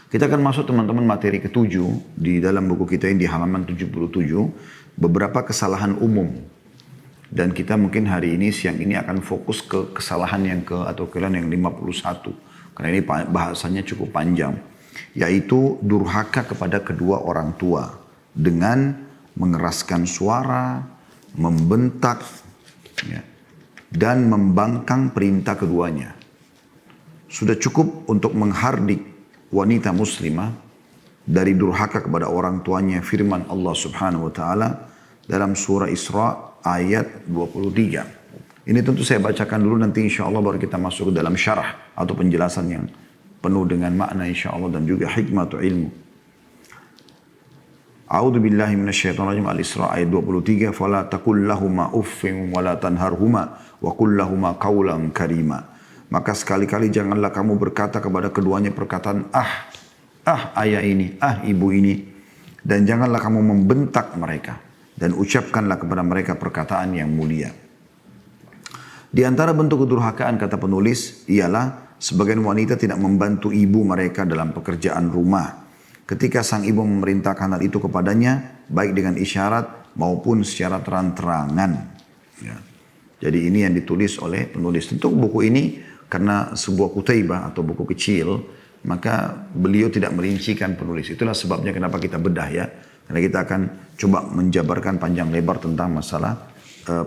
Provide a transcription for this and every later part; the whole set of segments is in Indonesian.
Kita akan masuk teman-teman materi ketujuh di dalam buku kita ini di halaman 77. Beberapa kesalahan umum. Dan kita mungkin hari ini, siang ini akan fokus ke kesalahan yang atau kesalahan yang 51. Karena ini bahasanya cukup panjang. Yaitu durhaka kepada kedua orang tua. Dengan mengeraskan suara, membentak, ya, dan membangkang perintah keduanya. Sudah cukup untuk menghardik wanita muslimah dari durhaka kepada orang tuanya firman Allah Subhanahu wa taala dalam surah Isra ayat 23. Ini tentu saya bacakan dulu, nanti insya Allah baru kita masuk ke dalam syarah atau penjelasan yang penuh dengan makna insya Allah dan juga hikmah atau ilmu. A'udzu billahi minasyaitonir rajim. Al-Isra ayat 23. Fala taqul lahumā uffin wa la tanharhumā wa qul lahumā qawlan karīmā. Maka sekali-kali janganlah kamu berkata kepada keduanya perkataan ayah ini, ibu ini. Dan janganlah kamu membentak mereka. Dan ucapkanlah kepada mereka perkataan yang mulia. Di antara bentuk kedurhakaan kata penulis ialah sebagian wanita tidak membantu ibu mereka dalam pekerjaan rumah. Ketika sang ibu memerintahkan hal itu kepadanya, baik dengan isyarat maupun secara terang-terangan. Ya. Jadi ini yang ditulis oleh penulis. Tentu buku ini karena sebuah kutaibah atau buku kecil, maka beliau tidak merincikan penulis. Itulah sebabnya kenapa kita bedah ya. Karena kita akan coba menjabarkan panjang lebar tentang masalah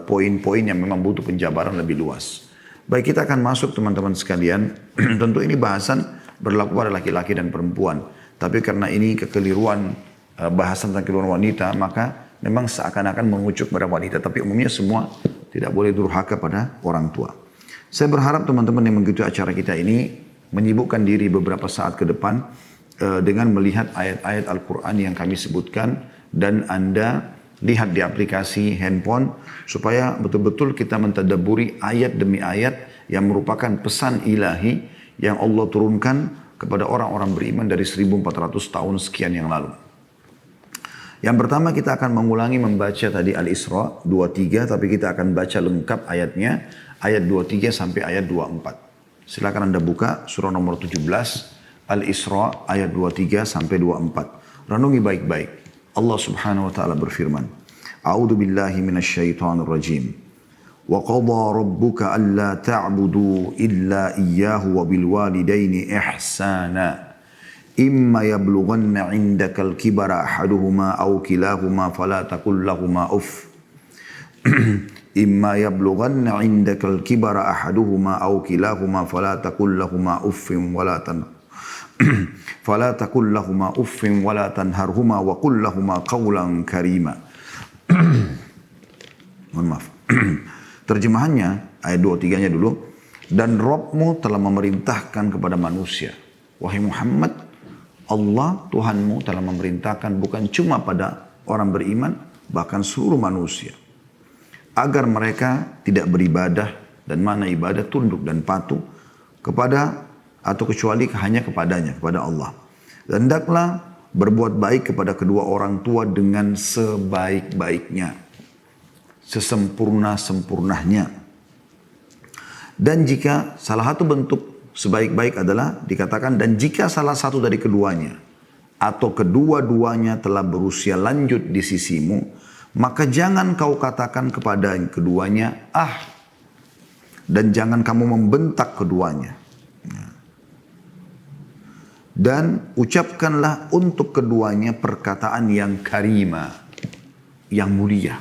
poin-poin yang memang butuh penjabaran lebih luas. Baik, kita akan masuk teman-teman sekalian. Tentu ini bahasan berlaku pada laki-laki dan perempuan. Tapi karena ini kekeliruan bahasan tentang kekeliruan wanita, maka memang seakan-akan mengucuk pada wanita. Tapi umumnya semua tidak boleh durhaka pada orang tua. Saya berharap teman-teman yang mengikuti acara kita ini menyibukkan diri beberapa saat ke depan dengan melihat ayat-ayat Al-Quran yang kami sebutkan dan Anda lihat di aplikasi handphone supaya betul-betul kita mentadabburi ayat demi ayat yang merupakan pesan ilahi yang Allah turunkan kepada orang-orang beriman dari 1400 tahun sekian yang lalu. Yang pertama kita akan mengulangi membaca tadi Al-Isra 23, tapi kita akan baca lengkap ayatnya, ayat 23 sampai ayat 24. Silakan Anda buka surah nomor 17, Al-Isra ayat 23 sampai 24. Renungi baik-baik. Allah Subhanahu wa taala berfirman, A'udzu billahi minasyaitonir rajim. Wa qadha rabbuka alla ta'budu illa iyyahu wa bil walidaini ihsana. Imma yablughanna 'indakal kibara ahaduhuma aw kilahuma fala taqul lahumā uff. Imma yablughanna 'indakal kibara ahaduhuma aw kilahuma fala taqul lahumā uffin wa la فلا تقل لهما أف ولا تنهرهما وقل لهما قولا كريما. Mohon maaf. Terjemahannya ayat 23-nya dulu. Dan Rabbmu telah memerintahkan kepada manusia, wahai Muhammad, Allah Tuhanmu telah memerintahkan bukan cuma pada orang beriman, bahkan seluruh manusia, agar mereka tidak beribadah dan mana ibadah tunduk dan patuh kepada atau kecuali hanya kepadanya, kepada Allah. Dan hendaklah berbuat baik kepada kedua orang tua dengan sebaik-baiknya, sesempurna-sempurnanya. Dan jika salah satu bentuk sebaik-baik adalah dikatakan, dan jika salah satu dari keduanya atau kedua-duanya telah berusia lanjut di sisimu, maka jangan kau katakan kepada keduanya, dan jangan kamu membentak keduanya. Dan ucapkanlah untuk keduanya perkataan yang karimah, yang mulia.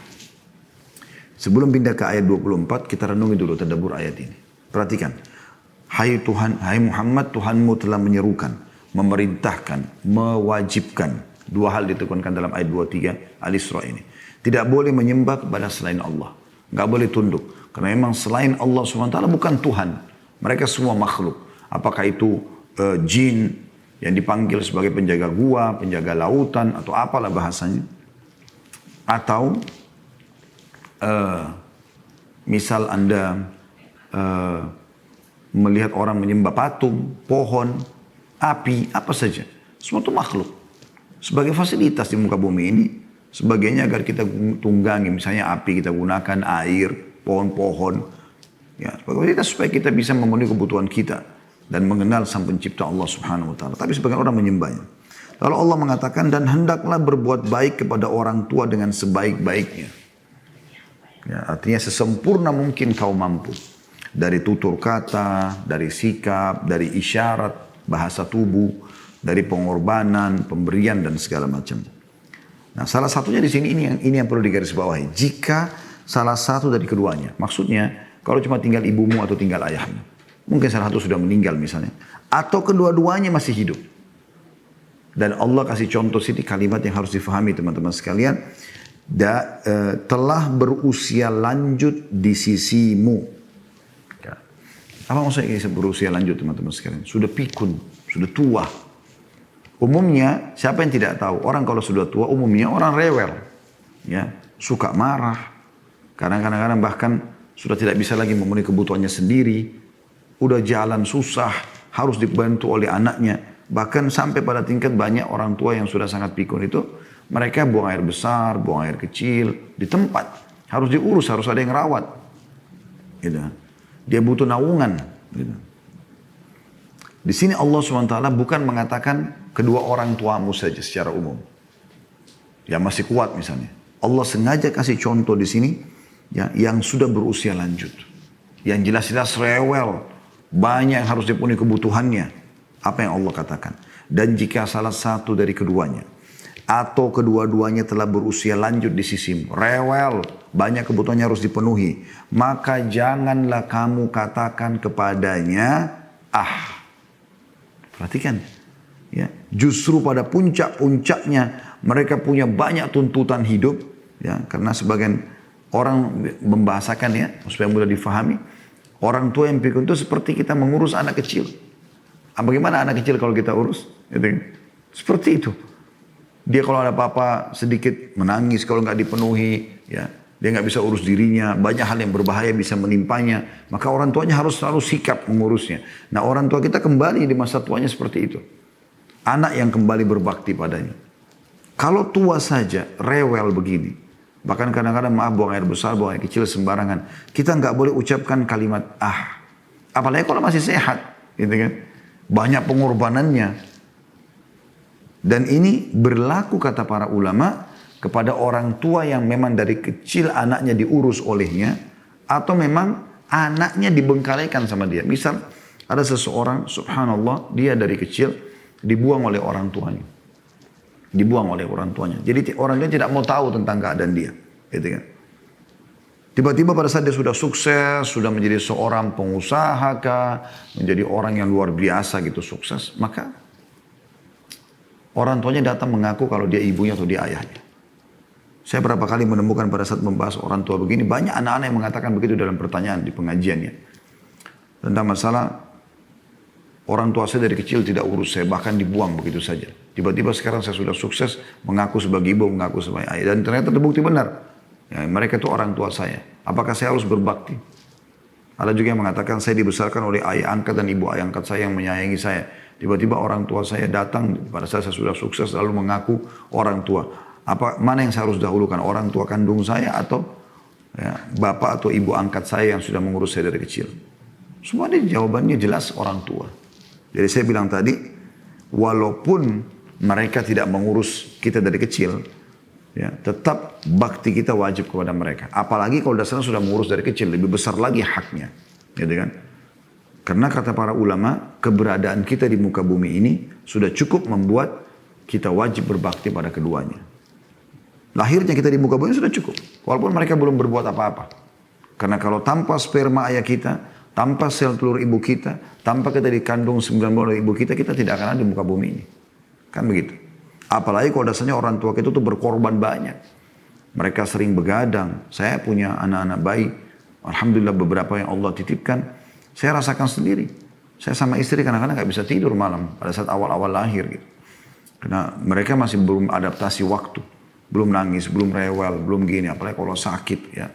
Sebelum pindah ke ayat 24, kita renungi dulu tadabbur ayat ini. Perhatikan. Hai Tuhan, hai Muhammad, Tuhanmu telah menyerukan, memerintahkan, mewajibkan. Dua hal ditekankan dalam ayat 23 Al-Isra ini. Tidak boleh menyembah kepada selain Allah. Nggak boleh tunduk. Karena memang selain Allah SWT bukan Tuhan. Mereka semua makhluk. Apakah itu jin yang dipanggil sebagai penjaga gua, penjaga lautan, atau apalah bahasanya. Atau misal Anda melihat orang menyembah patung, pohon, api, apa saja. Semua itu makhluk. Sebagai fasilitas di muka bumi ini, sebagainya agar kita tunggangi. Misalnya api kita gunakan, air, pohon-pohon. Ya, sebagai fasilitas supaya kita bisa memenuhi kebutuhan kita. dan mengenal sang pencipta Allah Subhanahu wa taala. Tapi sebagian orang menyembahnya. Lalu Allah mengatakan, dan hendaklah berbuat baik kepada orang tua dengan sebaik-baiknya. Ya, artinya sesempurna mungkin kau mampu. Dari tutur kata, dari sikap, dari isyarat, bahasa tubuh, dari pengorbanan, pemberian dan segala macam. Nah, salah satunya di sini ini yang perlu digarisbawahi. Jika salah satu dari keduanya, maksudnya kalau cuma tinggal ibumu atau tinggal ayahmu, mungkin salah satu sudah meninggal misalnya, atau kedua-duanya masih hidup. Dan Allah kasih contoh sini kalimat yang harus difahami teman-teman sekalian, telah berusia lanjut di sisimu. Apa maksudnya berusia lanjut teman-teman sekalian? Sudah pikun, sudah tua. Umumnya siapa yang tidak tahu? Orang kalau sudah tua umumnya orang rewel, ya, suka marah. Kadang-kadang bahkan sudah tidak bisa lagi memenuhi kebutuhannya sendiri. Udah jalan susah, harus dibantu oleh anaknya. Bahkan sampai pada tingkat banyak orang tua yang sudah sangat pikun itu, mereka buang air besar, buang air kecil di tempat. Harus diurus, harus ada yang rawat. Gitu. Dia butuh naungan. Gitu. Di sini Allah SWT bukan mengatakan kedua orang tuamu saja secara umum. Yang masih kuat misalnya. Allah sengaja kasih contoh di sini ya, yang sudah berusia lanjut. Yang jelas-jelas rewel. Banyak yang harus dipenuhi kebutuhannya. Apa yang Allah katakan. Dan jika salah satu dari keduanya atau kedua-duanya telah berusia lanjut di sisimu, rewel, banyak kebutuhannya harus dipenuhi, maka janganlah kamu katakan kepadanya, perhatikan, ya, justru pada puncak-puncaknya mereka punya banyak tuntutan hidup, ya, karena sebagian orang membahasakan ya, supaya mudah difahami, orang tua yang pikun itu seperti kita mengurus anak kecil. Bagaimana anak kecil kalau kita urus? Seperti itu. Dia kalau ada apa-apa sedikit menangis kalau nggak dipenuhi, ya, dia nggak bisa urus dirinya, banyak hal yang berbahaya bisa menimpanya, maka orang tuanya harus selalu sikap mengurusnya. Nah, orang tua kita kembali di masa tuanya seperti itu. Anak yang kembali berbakti padanya. Kalau tua saja rewel begini, bahkan kadang-kadang maaf buang air besar, buang air kecil sembarangan, kita nggak boleh ucapkan kalimat apalagi kalau masih sehat, gitu kan? Banyak pengorbanannya. Dan ini berlaku kata para ulama kepada orang tua yang memang dari kecil anaknya diurus olehnya, atau memang anaknya dibengkalaikan sama dia. Misal ada seseorang, subhanallah, dia dari kecil dibuang oleh orang tuanya. Dibuang oleh orang tuanya. Jadi orang dia tidak mau tahu tentang keadaan dia. Gitu kan. Tiba-tiba pada saat dia sudah sukses, sudah menjadi seorang pengusaha kah, menjadi orang yang luar biasa gitu sukses, maka orang tuanya datang mengaku kalau dia ibunya atau dia ayahnya. Saya berapa kali menemukan pada saat membahas orang tua begini, banyak anak-anak yang mengatakan begitu dalam pertanyaan di pengajiannya. Tentang masalah orang tua saya dari kecil tidak urus saya, bahkan dibuang begitu saja. Tiba-tiba sekarang saya sudah sukses, mengaku sebagai ibu, mengaku sebagai ayah. Dan ternyata terbukti benar. Ya, mereka itu orang tua saya. Apakah saya harus berbakti? Ada juga yang mengatakan saya dibesarkan oleh ayah angkat dan ibu ayah angkat saya yang menyayangi saya. Tiba-tiba orang tua saya datang pada saat saya sudah sukses lalu mengaku orang tua. Mana yang saya harus dahulukan? Orang tua kandung saya atau ya, bapak atau ibu angkat saya yang sudah mengurus saya dari kecil? Semua ini jawabannya jelas orang tua. Jadi saya bilang tadi, walaupun mereka tidak mengurus kita dari kecil, ya, tetap bakti kita wajib kepada mereka. Apalagi kalau dasarnya sudah mengurus dari kecil, lebih besar lagi haknya. Gitu kan? Karena kata para ulama, keberadaan kita di muka bumi ini sudah cukup membuat kita wajib berbakti pada keduanya. Lahirnya kita di muka bumi sudah cukup. Walaupun mereka belum berbuat apa-apa. Karena kalau tanpa sperma ayah kita, tanpa sel telur ibu kita, tanpa kita dikandung 9 bulan oleh ibu kita, kita tidak akan ada di muka bumi ini. Kan begitu. Apalagi kalau dasarnya orang tua kita tuh berkorban banyak. Mereka sering begadang. Saya punya anak-anak bayi. Alhamdulillah beberapa yang Allah titipkan. Saya rasakan sendiri. Saya sama istri kadang-kadang gak bisa tidur malam pada saat awal-awal lahir gitu. Karena mereka masih belum adaptasi waktu. Belum nangis, belum rewel, belum gini. Apalagi kalau sakit ya.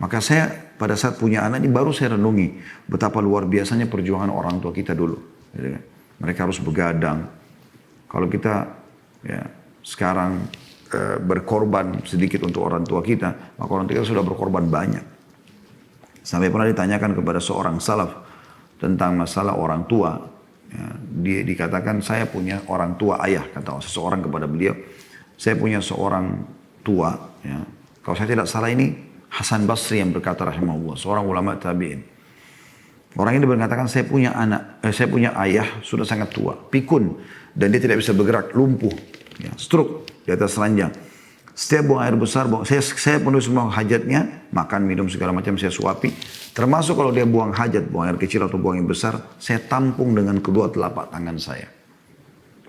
Maka saya pada saat punya anak ini baru saya renungi. Betapa luar biasanya perjuangan orang tua kita dulu. Mereka harus begadang. Kalau kita ya, sekarang berkorban sedikit untuk orang tua kita. Maka orang tua kita sudah berkorban banyak. Sampai pernah ditanyakan kepada seorang salaf, tentang masalah orang tua. Ya, dia dikatakan saya punya orang tua ayah, kata seseorang kepada beliau, saya punya seorang tua. Ya. Kalau saya tidak salah ini Hasan Basri yang berkata rahimahullah, seorang ulama tabi'in. Orang ini berkatakan saya punya ayah sudah sangat tua, pikun, dan dia tidak bisa bergerak, lumpuh, ya, stroke di atas ranjang. Setiap buang air besar, saya penuhi semua hajatnya, makan, minum, segala macam saya suapi. Termasuk kalau dia buang hajat, buang air kecil atau buang air besar, saya tampung dengan kedua telapak tangan saya.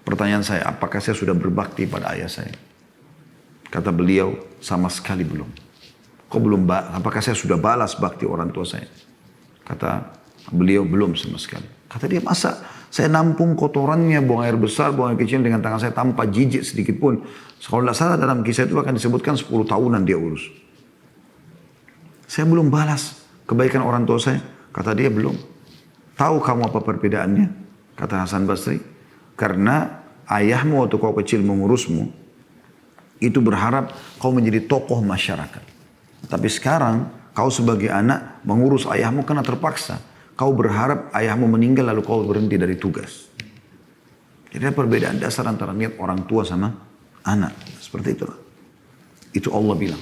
Pertanyaan saya, apakah saya sudah berbakti pada ayah saya? Kata beliau, sama sekali belum. Kok belum, apakah saya sudah balas bakti orang tua saya? Kata beliau, belum sama sekali. Kata dia, masa saya nampung kotorannya, buang air besar, buang air kecil dengan tangan saya tanpa jijik sedikit pun. Kalau tidak salah dalam kisah itu akan disebutkan 10 tahunan dia urus. Saya belum balas kebaikan orang tua saya. Kata dia, belum. Tahu kamu apa perbedaannya? Kata Hasan Basri. Karena ayahmu waktu kau kecil mengurusmu, itu berharap kau menjadi tokoh masyarakat. Tapi sekarang kau sebagai anak mengurus ayahmu karena terpaksa. Kau berharap ayahmu meninggal lalu kau berhenti dari tugas. Jadi ada perbedaan dasar antara niat orang tua sama anak. Seperti itulah. Itu Allah bilang.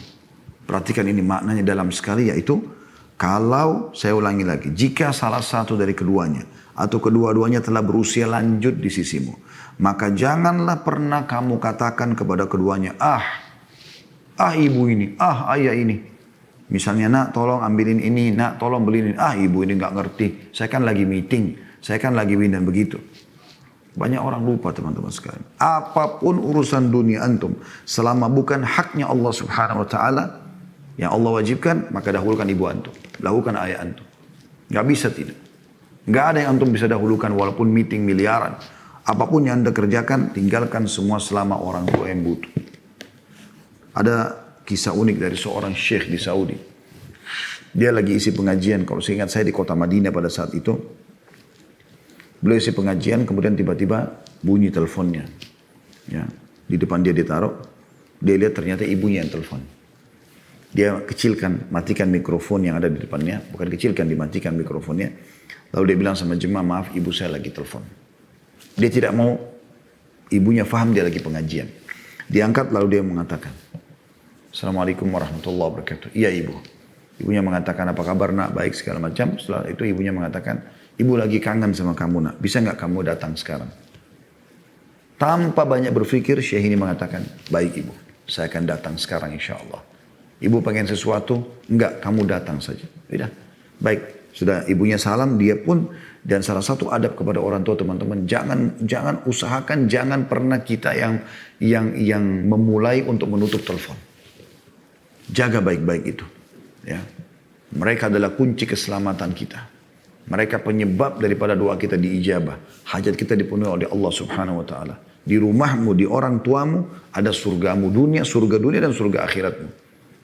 Perhatikan ini maknanya dalam sekali, yaitu kalau, saya ulangi lagi, jika salah satu dari keduanya atau kedua-duanya telah berusia lanjut di sisimu, maka janganlah pernah kamu katakan kepada keduanya, ibu ini, ayah ini. Misalnya, nak tolong ambilin ini, nak tolong beliin ini. Ibu ini nggak ngerti, saya kan lagi meeting, saya kan lagi dan begitu. Banyak orang lupa teman-teman sekalian. Apapun urusan dunia antum, selama bukan haknya Allah subhanahu wa ta'ala, yang Allah wajibkan, maka dahulukan ibu antum. Lakukan ayah antum. Nggak bisa tidak. Nggak ada yang antum bisa dahulukan walaupun meeting miliaran. Apapun yang anda kerjakan, tinggalkan semua selama orang tua yang butuh. Ada kisah unik dari seorang syekh di Saudi. Dia lagi isi pengajian, kalau saya ingat saya di kota Madinah pada saat itu. Beliau isi pengajian, kemudian tiba-tiba bunyi teleponnya. Ya, di depan dia ditaruh, dia lihat ternyata ibunya yang telepon. Dia kecilkan, matikan mikrofon yang ada di depannya. Bukan kecilkan, dimatikan mikrofonnya. Lalu dia bilang sama jemaah, maaf ibu saya lagi telepon. Dia tidak mau ibunya faham dia lagi pengajian. Diangkat lalu dia mengatakan, Assalamualaikum warahmatullahi wabarakatuh. Iya ibu. Ibunya mengatakan, apa kabar nak? Baik segala macam. Setelah itu ibunya mengatakan, ibu lagi kangen sama kamu nak. Bisa nggak kamu datang sekarang? Tanpa banyak berpikir, syekh ini mengatakan, baik ibu. Saya akan datang sekarang insya Allah. Ibu pengen sesuatu? Enggak, kamu datang saja. Sudah. Baik. Sudah ibunya salam, dia pun. Dan salah satu adab kepada orang tua teman-teman, jangan usahakan, jangan pernah kita yang memulai untuk menutup telepon. Jaga baik-baik itu. Ya. Mereka adalah kunci keselamatan kita. Mereka penyebab daripada doa kita diijabah. Hajat kita dipenuhi oleh Allah subhanahu wa ta'ala. Di rumahmu, di orang tuamu, ada surgamu dunia, surga dunia dan surga akhiratmu.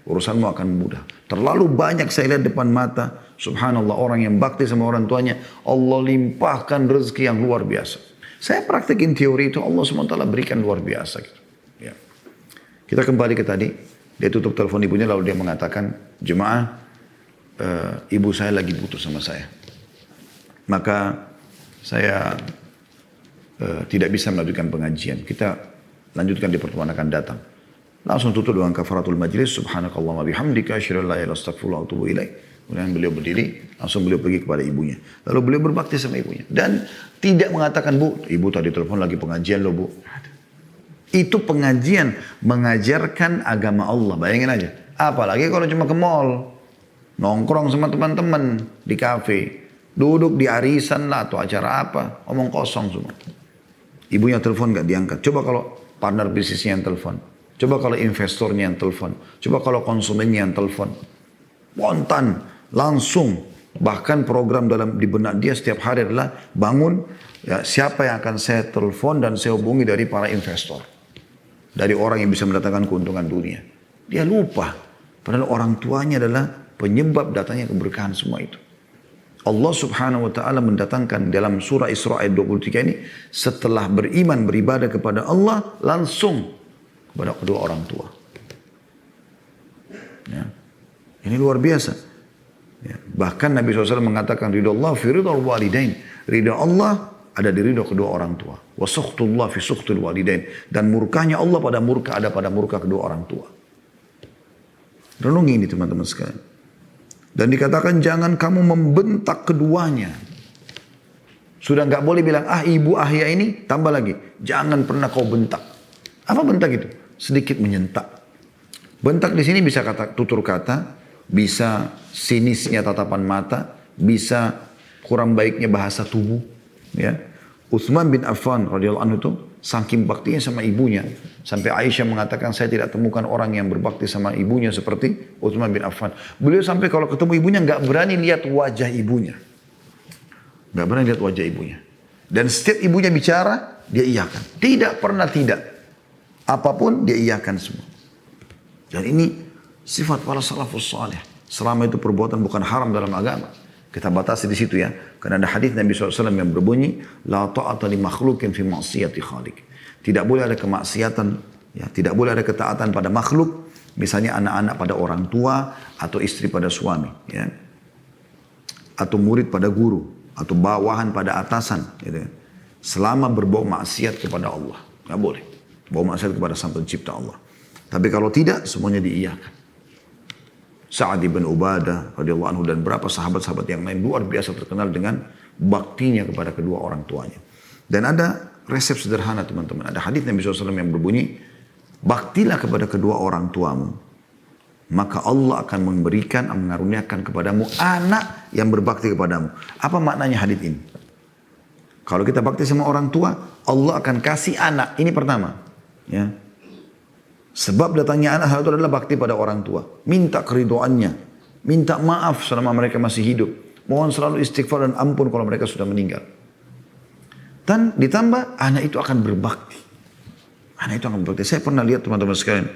Urusanmu akan mudah. Terlalu banyak saya lihat depan mata. Subhanallah, orang yang bakti sama orang tuanya, Allah limpahkan rezeki yang luar biasa. Saya praktekin teori itu, Allah SWT berikan luar biasa. Gitu. Ya. Kita kembali ke tadi. Dia tutup telepon ibunya lalu dia mengatakan, jemaah, ibu saya lagi butuh sama saya. Maka saya tidak bisa melanjutkan pengajian. Kita lanjutkan di pertemuan akan datang. Langsung tutup dengan kafaratul majlis. Subhanakallahumma bihamdika asyhadu an la ilaha illa anta astaghfiruka wa atubu ilaik. Kemudian beliau berdiri, langsung beliau pergi kepada ibunya. Lalu beliau berbakti sama ibunya. Dan tidak mengatakan, bu, ibu tadi telepon lagi pengajian loh bu. Itu pengajian mengajarkan agama Allah. Bayangin aja. Apalagi kalau cuma ke mall. Nongkrong sama teman-teman di kafe. Duduk di arisan lah atau acara apa. Omong kosong semua. Ibunya telepon gak diangkat. Coba kalau partner bisnisnya yang telepon. Coba kalau investornya yang telepon. Coba kalau konsumennya yang telepon. Spontan. Langsung. Bahkan program di benak dia setiap hari adalah bangun. Ya, siapa yang akan saya telepon dan saya hubungi dari para investor. Dari orang yang bisa mendatangkan keuntungan dunia. Dia lupa. Padahal orang tuanya adalah penyebab datangnya keberkahan semua itu. Allah subhanahu wa ta'ala mendatangkan dalam surah Isra ayat 23 ini. Setelah beriman, beribadah kepada Allah. Langsung kepada kedua orang tua. Ya. Ini luar biasa. Ya. Bahkan Nabi SAW mengatakan ridho Allah fi ridho walidain. Ridho Allah ada di ridho kedua orang tua. Wa sukhtullah fi sukhtul walidain. Dan murkanya Allah pada murka ada pada murka kedua orang tua. Renungi ini teman-teman sekalian. Dan dikatakan jangan kamu membentak keduanya. Sudah nggak boleh bilang ibu ya ini, tambah lagi. Jangan pernah kau bentak. Apa bentak itu? Sedikit menyentak. Bentak di sini bisa kata tutur kata, bisa sinisnya tatapan mata, bisa kurang baiknya bahasa tubuh. Ya, Utsman bin Affan radhiyallahu anhu itu saking baktinya sama ibunya, sampai Aisyah mengatakan saya tidak temukan orang yang berbakti sama ibunya seperti Utsman bin Affan. Beliau sampai kalau ketemu ibunya nggak berani lihat wajah ibunya, nggak berani lihat wajah ibunya. Dan setiap ibunya bicara dia iyakan, tidak pernah tidak, apapun dia iyakan semua. Dan ini sifat para salafus salih. Selama itu perbuatan bukan haram dalam agama. Kita batasi di situ ya. Karena ada hadis Nabi SAW yang berbunyi, La ta'ata li makhlukin fi ma'siyati khaliq. Tidak boleh ada kemaksiatan, ya, tidak boleh ada ketaatan pada makhluk. Misalnya anak-anak pada orang tua, atau istri pada suami. Ya. Atau murid pada guru, atau bawahan pada atasan. Gitu. Selama berbau maksiat kepada Allah. Nggak boleh. Bau maksiat kepada sang pencipta Allah. Tapi kalau tidak, semuanya diiyakan. Sa'ad bin Ubadah radhiyallahu anhu dan beberapa sahabat-sahabat yang lain luar biasa terkenal dengan baktinya kepada kedua orang tuanya. Dan ada resep sederhana teman-teman. Ada hadis Nabi SAW yang berbunyi, baktilah kepada kedua orang tuamu. Maka Allah akan memberikan, mengaruniakan kepadamu anak yang berbakti kepadamu. Apa maknanya hadis ini? Kalau kita bakti sama orang tua, Allah akan kasih anak. Ini pertama. Ya. Sebab datangnya anak itu adalah bakti pada orang tua. Minta keridoannya. Minta maaf selama mereka masih hidup. Mohon selalu istighfar dan ampun kalau mereka sudah meninggal. Dan ditambah anak itu akan berbakti. Anak itu akan berbakti. Saya pernah lihat teman-teman sekalian.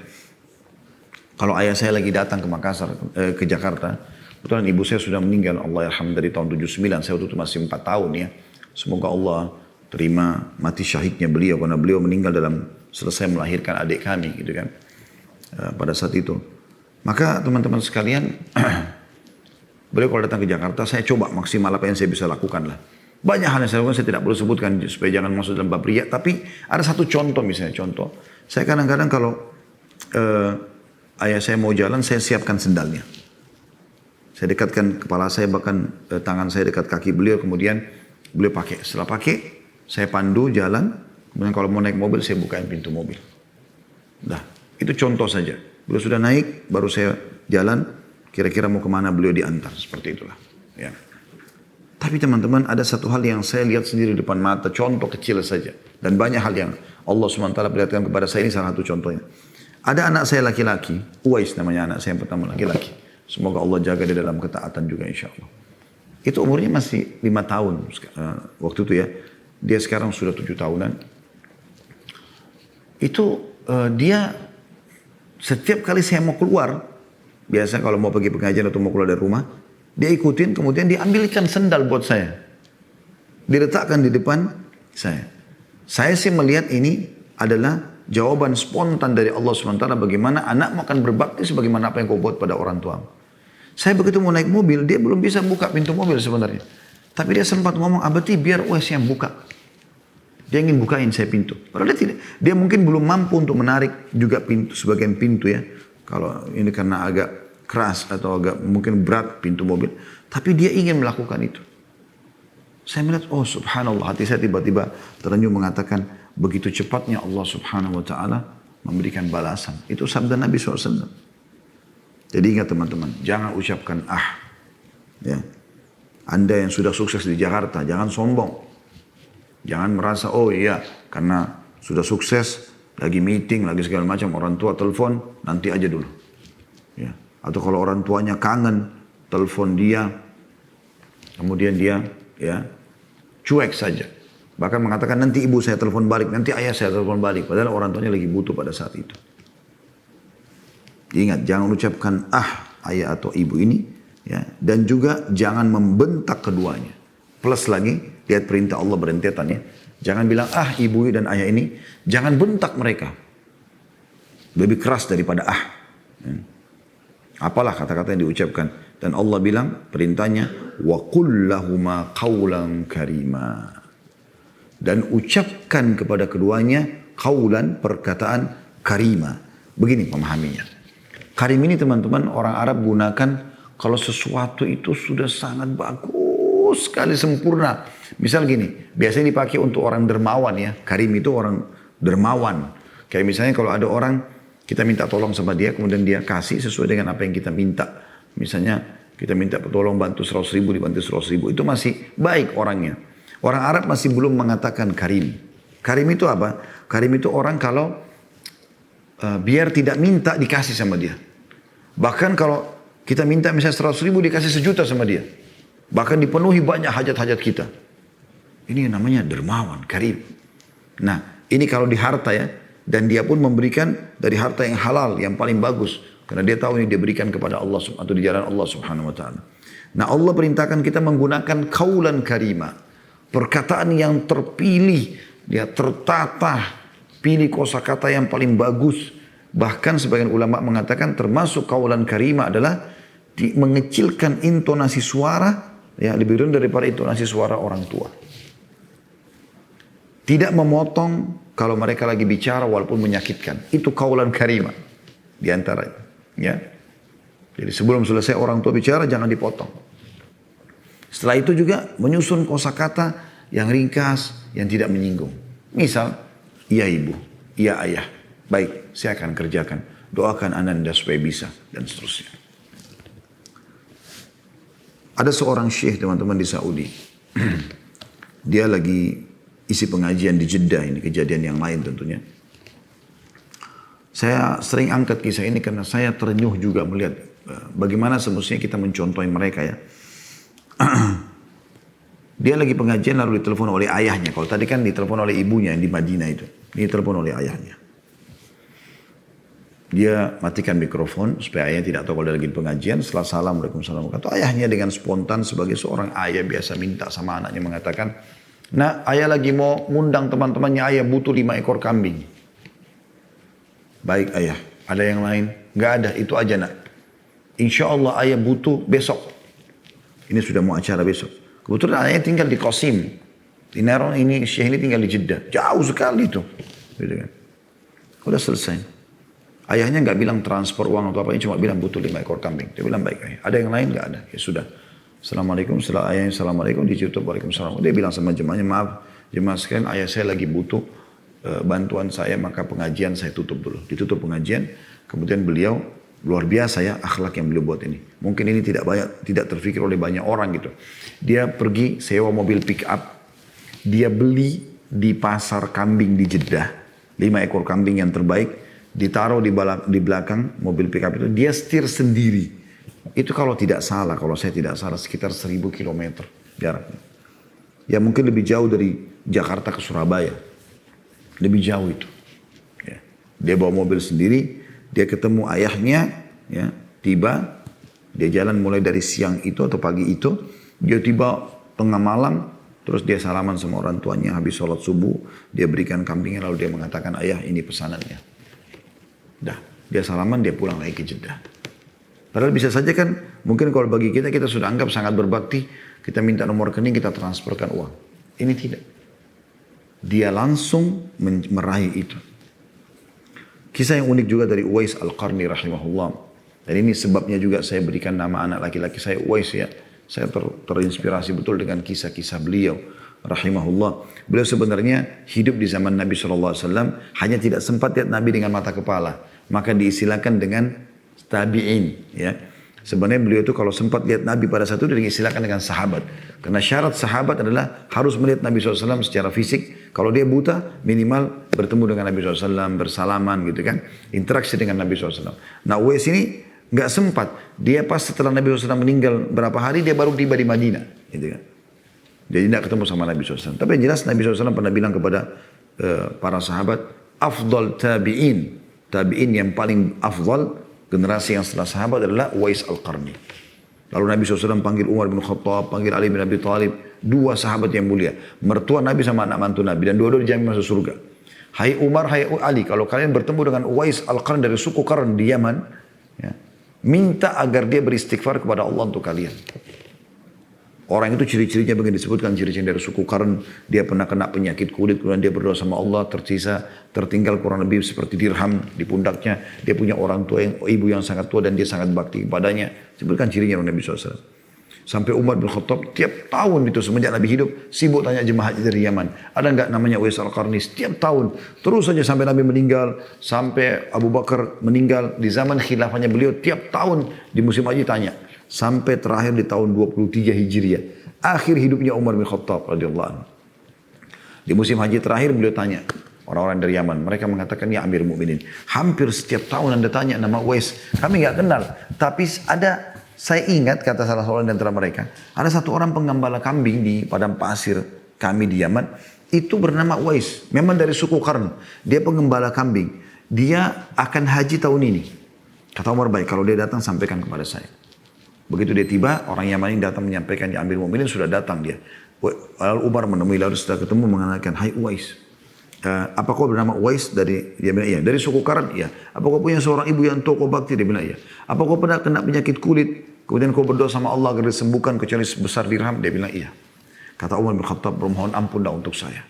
Kalau ayah saya lagi datang ke Makassar, ke Jakarta. Kebetulan ibu saya sudah meninggal. Allah yarham dari tahun 79. Saya waktu itu masih 4 tahun ya. Semoga Allah terima mati syahidnya beliau. Karena beliau meninggal dalam selesai melahirkan adik kami gitu kan. Pada saat itu. Maka teman-teman sekalian, beliau kalau datang ke Jakarta, saya coba maksimal apa yang saya bisa lakukan lah. Banyak hal yang saya lakukan, saya tidak perlu sebutkan supaya jangan masuk dalam bab riya. Tapi ada satu contoh misalnya, saya kadang-kadang kalau ayah saya mau jalan, saya siapkan sendalnya. Saya dekatkan kepala saya, bahkan tangan saya dekat kaki beliau, kemudian beliau pakai. Setelah pakai, saya pandu jalan. Kemudian kalau mau naik mobil, saya bukain pintu mobil. Nah, itu contoh saja. Beliau sudah naik, baru saya jalan, kira-kira mau kemana beliau diantar. Seperti itulah. Ya. Tapi teman-teman, ada satu hal yang saya lihat sendiri di depan mata, contoh kecil saja. Dan banyak hal yang Allah SWT perlihatkan kepada saya, ini salah satu contohnya. Ada anak saya laki-laki, Uwais namanya anak saya yang pertama laki-laki. Semoga Allah jaga dia dalam ketaatan juga insya Allah. Itu umurnya masih 5 tahun waktu itu ya. Dia sekarang sudah 7 tahunan. Itu dia setiap kali saya mau keluar, biasa kalau mau pergi pengajian atau mau keluar dari rumah, dia ikutin, kemudian diambilkan sendal buat saya. Diletakkan di depan saya. Saya sih melihat ini adalah jawaban spontan dari Allah SWT bagaimana anakmu akan berbakti sebagaimana apa yang kau buat pada orang tuamu. Saya begitu mau naik mobil, dia belum bisa buka pintu mobil sebenarnya. Tapi dia sempat ngomong, abati biar Uwais yang buka. Dia ingin bukain saya pintu. Padahal dia tidak. Dia mungkin belum mampu untuk menarik juga pintu, sebagian pintu ya. Kalau ini karena agak keras atau agak mungkin berat pintu mobil. Tapi dia ingin melakukan itu. Saya melihat, oh subhanallah, hati saya tiba-tiba terenyuh mengatakan, begitu cepatnya Allah subhanahu wa ta'ala memberikan balasan. Itu sabda Nabi SAW. Jadi ingat teman-teman, jangan ucapkan Ya. Anda yang sudah sukses di Jakarta, jangan sombong. Jangan merasa, oh iya, karena sudah sukses, lagi meeting, lagi segala macam, orang tua telepon, nanti aja dulu. Ya. Atau kalau orang tuanya kangen, telepon dia, kemudian dia ya cuek saja. Bahkan mengatakan, nanti ibu saya telepon balik, nanti ayah saya telepon balik. Padahal orang tuanya lagi butuh pada saat itu. Ingat, jangan ucapkan ayah atau ibu ini. Ya. Dan juga jangan membentak keduanya. Plus lagi, lihat perintah Allah berentetan ya. Jangan bilang, ibu dan ayah ini. Jangan bentak mereka. Lebih keras daripada Ya. Apalah kata-kata yang diucapkan. Dan Allah bilang perintahnya, wa qul lahuma qawlan karima. Dan ucapkan kepada keduanya qawlan, perkataan karima. Begini memahaminya. Karim ini teman-teman orang Arab gunakan kalau sesuatu itu sudah sangat bagus sekali, sempurna. Misal gini, biasanya dipakai untuk orang dermawan ya. Karim itu orang dermawan. Kayak misalnya kalau ada orang, kita minta tolong sama dia, kemudian dia kasih sesuai dengan apa yang kita minta. Misalnya kita minta tolong bantu 100 ribu, dibantu 100 ribu. Itu masih baik orangnya. Orang Arab masih belum mengatakan karim. Karim itu apa? Karim itu orang kalau biar tidak minta dikasih sama dia. Bahkan kalau kita minta misalnya 100 ribu dikasih 1 juta sama dia. Bahkan dipenuhi banyak hajat-hajat kita. Ini namanya dermawan, karim. Nah ini kalau di harta ya. Dan dia pun memberikan dari harta yang halal, yang paling bagus. Karena dia tahu ini dia berikan kepada Allah atau di jalan Allah subhanahu wa ta'ala. Nah Allah perintahkan kita menggunakan kaulan karima. Perkataan yang terpilih, dia tertata, pilih kosakata yang paling bagus. Bahkan sebagian ulama mengatakan termasuk kaulan karima adalah mengecilkan intonasi suara, ya lebih rendah daripada intonasi suara orang tua. Tidak memotong kalau mereka lagi bicara walaupun menyakitkan. Itu kaulan karimah. Di antaranya. Ya. Jadi sebelum selesai orang tua bicara jangan dipotong. Setelah itu juga menyusun kosakata yang ringkas, yang tidak menyinggung. Misal, iya ibu, iya ayah. Baik, saya akan kerjakan. Doakan ananda supaya bisa. Dan seterusnya. Ada seorang syekh teman-teman di Saudi. Dia lagi isi pengajian di Jeddah, ini kejadian yang lain tentunya. Saya sering angkat kisah ini karena saya terenyuh juga melihat bagaimana semestinya kita mencontohi mereka ya. Dia lagi pengajian lalu ditelepon oleh ayahnya. Kalau tadi kan ditelepon oleh ibunya yang di Madinah itu. Ini ditelepon oleh ayahnya. Dia matikan mikrofon supaya ayahnya tidak tahu kalau dia lagi pengajian. Setelah salam, waalaikumsalam. Kata ayahnya dengan spontan sebagai seorang ayah biasa minta sama anaknya mengatakan, nah, ayah lagi mau ngundang teman-temannya, ayah butuh 5 ekor kambing. Baik ayah, ada yang lain? Enggak ada, itu aja nak. Insya Allah ayah butuh besok. Ini sudah mau acara besok. Kebetulan ayah tinggal di Qasim. Di Naron ini, syekh ini tinggal di Jeddah. Jauh sekali itu. Gitu kan. Udah selesai. Ayahnya enggak bilang transfer uang atau apa, cuma bilang butuh 5 ekor kambing. Dia bilang baik ayah. Ada yang lain? Enggak ada. Ya sudah. Assalamualaikum, setelah ayahnya assalamualaikum ditutup waalaikumsalam. Dia bilang sama jemaahnya, maaf jemaah sekalian ayah saya lagi butuh bantuan saya, maka pengajian saya tutup dulu. Ditutup pengajian, kemudian beliau luar biasa ya akhlak yang beliau buat ini. Mungkin ini tidak terfikir oleh banyak orang gitu. Dia pergi sewa mobil pick up, dia beli di pasar kambing di Jeddah, 5 ekor kambing yang terbaik, ditaruh di belakang mobil pick up itu, dia setir sendiri. Itu kalau tidak salah, kalau saya tidak salah sekitar 1000 km jaraknya. Ya mungkin lebih jauh dari Jakarta ke Surabaya. Lebih jauh itu. Ya. Dia bawa mobil sendiri, dia ketemu ayahnya, ya, tiba, dia jalan mulai dari siang itu atau pagi itu, dia tiba tengah malam, terus dia salaman sama orang tuanya, habis sholat subuh, dia berikan kambingnya lalu dia mengatakan, ayah ini pesanannya. Dah, dia salaman, dia pulang lagi ke Jeddah. Padahal bisa saja kan, mungkin kalau bagi kita, kita sudah anggap sangat berbakti, kita minta nomor rekening, kita transferkan uang. Ini tidak. Dia langsung meraih itu. Kisah yang unik juga dari Uwais Al-Qarni rahimahullah. Dan ini sebabnya juga saya berikan nama anak laki-laki saya Uwais ya. Saya terinspirasi betul dengan kisah-kisah beliau rahimahullah. Beliau sebenarnya hidup di zaman Nabi SAW, hanya tidak sempat lihat Nabi dengan mata kepala. Maka diistilahkan dengan tabi'in ya. Sebenarnya beliau itu kalau sempat lihat Nabi pada saat itu diistilahkan dengan sahabat. Karena syarat sahabat adalah harus melihat Nabi SAW secara fisik. Kalau dia buta minimal bertemu dengan Nabi SAW, bersalaman gitu kan. Interaksi dengan Nabi SAW. Nah Uwais ini gak sempat. Dia pas setelah Nabi SAW meninggal berapa hari dia baru tiba di Madinah. Gitu kan. Jadi tidak ketemu sama Nabi SAW. Tapi yang jelas Nabi SAW pernah bilang kepada para sahabat. Afdal tabi'in. Tabi'in yang paling afdal. Generasi yang setelah sahabat adalah Uwais Al-Qarni. Lalu Nabi SAW panggil Umar bin Khattab, panggil Ali bin Abi Thalib. 2 sahabat yang mulia. Mertua Nabi sama anak mantu Nabi. Dan dua-dua dijamin masuk surga. Hai Umar, hai Ali. Kalau kalian bertemu dengan Uwais Al-Qarni dari suku Qarn di Yaman. Ya, Minta agar dia beristighfar kepada Allah untuk kalian. Orang itu ciri-cirinya begini disebutkan, ciri-ciri dari suku Qarn, dia pernah kena penyakit kulit, kemudian dia berdoa sama Allah, tertinggal kurang lebih seperti dirham di pundaknya. Dia punya orang tua, ibu yang sangat tua dan dia sangat bakti kepadanya. Sebutkan cirinya oleh Nabi SAW. Sampai Umar bin Khattab tiap tahun itu semenjak Nabi hidup, sibuk tanya jemaah haji dari Yaman. Ada enggak namanya Uwais Al-Qarni? Setiap tahun. Terus saja sampai Nabi meninggal, sampai Abu Bakar meninggal. Di zaman khilafahnya beliau tiap tahun di musim haji tanya. Sampai terakhir di tahun 23 Hijriah. Akhir hidupnya Umar bin Khattab radhiyallahu anhu. Di musim haji terakhir beliau tanya orang-orang dari Yaman. Mereka mengatakan, ya Amir Mu'minin, hampir setiap tahun Anda tanya nama Uwais. Kami nggak kenal. Tapi ada, saya ingat kata salah seorang di antara mereka, ada satu orang penggembala kambing di padang pasir kami di Yaman. Itu bernama Uwais. Memang dari suku Qarn. Dia penggembala kambing. Dia akan haji tahun ini. Kata Umar, baik, kalau dia datang sampaikan kepada saya. Begitu dia tiba, orang Yaman ini datang menyampaikan, ya Amir Mu'minin sudah datang dia. Lalu Umar menemui, lalu setelah ketemu mengatakan, hai Uwais, apa kau bernama Uwais? Dia bilang, iya. Dari suku Qarn? Iya. Apa kau punya seorang ibu yang tokoh bakti? Dia bilang, iya. Apa kau pernah kena penyakit kulit? Kemudian kau berdoa sama Allah agar disembuhkan kecuali sebesar dirham? Dia bilang, iya. Kata Umar bin Khattab, bermohon ampunlah untuk saya.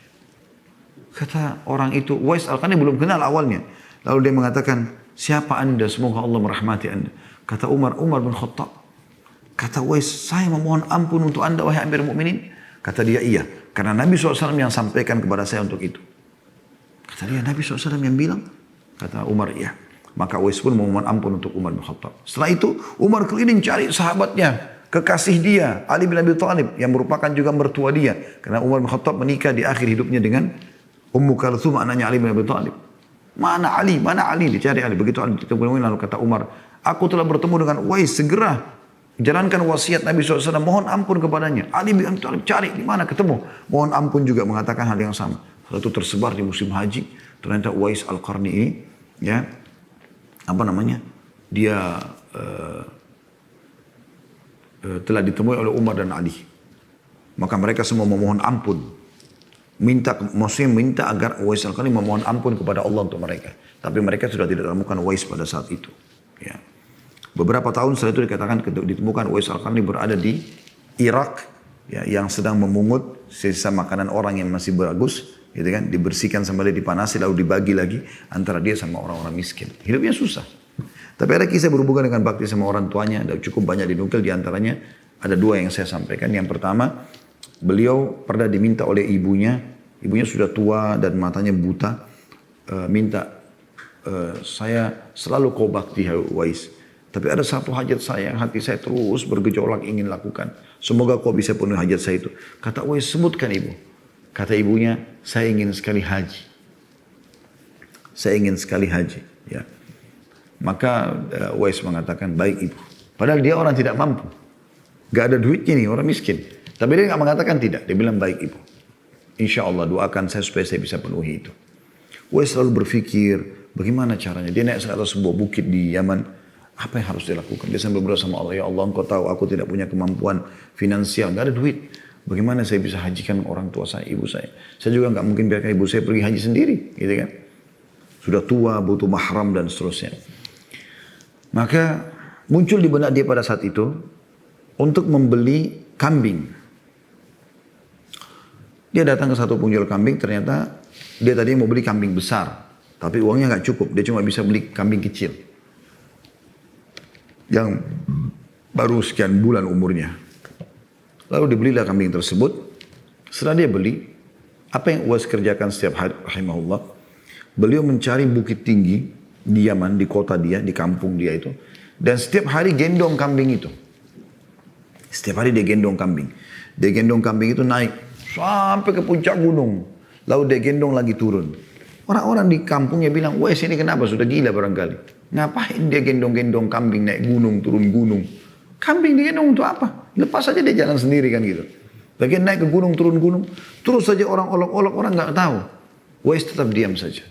Kata orang itu, Uwais Al-Qarni belum kenal awalnya. Lalu dia mengatakan, siapa anda? Semoga Allah merahmati anda. Kata Umar bin Khattab. Kata Uwais, saya memohon ampun untuk anda wahai Amir Mu'minin. Kata dia, iya. Karena Nabi SAW yang sampaikan kepada saya untuk itu. Kata dia, Nabi SAW yang bilang? Kata Umar, iya. Maka Uwais pun memohon ampun untuk Umar bin Khattab. Setelah itu, Umar keliling cari sahabatnya. Kekasih dia, Ali bin Abi Thalib. Yang merupakan juga mertua dia. Karena Umar bin Khattab menikah di akhir hidupnya dengan Ummu Kalthum, anaknya Ali bin Abi Thalib. Mana Ali? Mana Ali? Dicari Ali. Begitu Ali ketemu, lalu kata Umar, aku telah bertemu dengan Uwais, segera jalankan wasiat Nabi SAW, mohon ampun kepadanya. Ali bin Abi Thalib cari di mana ketemu, mohon ampun juga mengatakan hal yang sama. Lalu tersebar di musim haji, ternyata Uwais Al-Qarni ini, ya, apa namanya, dia telah ditemui oleh Umar dan Ali. Maka mereka semua memohon ampun, maksudnya minta agar Uwais Al-Qarni memohon ampun kepada Allah untuk mereka. Tapi mereka sudah tidak temukan Uwais pada saat itu. Ya. Beberapa tahun setelah itu dikatakan ditemukan Uwais Al-Qarni berada di Irak, ya, yang sedang memungut sisa makanan orang yang masih bagus, gitu kan, dibersihkan sama dia, dipanasi lalu dibagi lagi antara dia sama orang-orang miskin. Hidupnya susah. Tapi ada kisah berhubungan dengan bakti sama orang tuanya, ada cukup banyak dinukil, diantaranya ada dua yang saya sampaikan. Yang pertama, beliau pernah diminta oleh ibunya sudah tua dan matanya buta, minta, saya selalu kau bakti Uwais. Tapi ada satu hajat saya yang hati saya terus bergejolak ingin lakukan. Semoga kau bisa penuhi hajat saya itu. Kata Uwais, sebutkan ibu. Kata ibunya, saya ingin sekali haji. Saya ingin sekali haji. Ya. Maka Uwais mengatakan, baik ibu. Padahal dia orang tidak mampu. Gak ada duitnya nih, orang miskin. Tapi dia gak mengatakan tidak. Dia bilang, baik ibu. Insya Allah doakan saya supaya saya bisa penuhi itu. Uwais selalu berpikir, bagaimana caranya. Dia naik ke atas sebuah bukit di Yaman. Apa yang harus dilakukan? Dia sambil berdoa sama Allah, ya Allah engkau tahu aku tidak punya kemampuan finansial, gak ada duit. Bagaimana saya bisa hajikan orang tua saya, ibu saya? Saya juga gak mungkin biarkan ibu saya pergi haji sendiri, gitu kan? Sudah tua, butuh mahram dan seterusnya. Maka muncul di benak dia pada saat itu untuk membeli kambing. Dia datang ke satu penjual kambing, ternyata dia tadi mau beli kambing besar, tapi uangnya gak cukup, dia cuma bisa beli kambing kecil yang baru sekian bulan umurnya. Lalu dibelilah kambing tersebut. Setelah dia beli, apa yang Uwais kerjakan setiap hari, rahimahullah, beliau mencari bukit tinggi di Yaman, di kota dia, di kampung dia itu, dan setiap hari gendong kambing itu. Setiap hari dia gendong kambing. Dia gendong kambing itu naik sampai ke puncak gunung. Lalu dia gendong lagi turun. Orang-orang di kampungnya bilang, Uwais ini kenapa? Sudah gila barangkali. Ngapain dia gendong-gendong kambing naik gunung, turun gunung? Kambing digendong untuk apa? Lepas saja dia jalan sendiri kan gitu. Bagian naik ke gunung, turun gunung. Terus saja orang olok-olok, orang nggak tahu. Uwais tetap diam saja.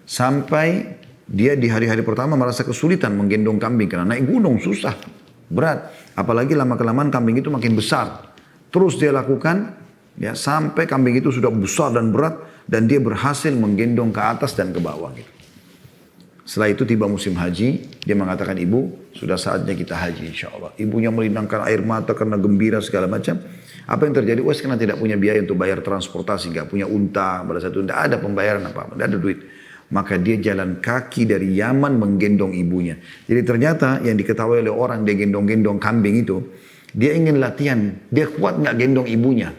Sampai dia di hari-hari pertama merasa kesulitan menggendong kambing. Karena naik gunung susah, berat. Apalagi lama-kelamaan kambing itu makin besar. Terus dia lakukan, ya, sampai kambing itu sudah besar dan berat. Dan dia berhasil menggendong ke atas dan ke bawah gitu. Setelah itu tiba musim haji, dia mengatakan, ibu sudah saatnya kita haji insya Allah. Ibunya melindangkan air mata karena gembira segala macam. Apa yang terjadi? Uwais karena tidak punya biaya untuk bayar transportasi, nggak punya unta, pada saat itu tidak ada pembayaran apa-apa, tidak ada duit. Maka dia jalan kaki dari Yaman menggendong ibunya. Jadi ternyata yang diketahui oleh orang dia gendong-gendong kambing itu, dia ingin latihan, dia kuat nggak gendong ibunya.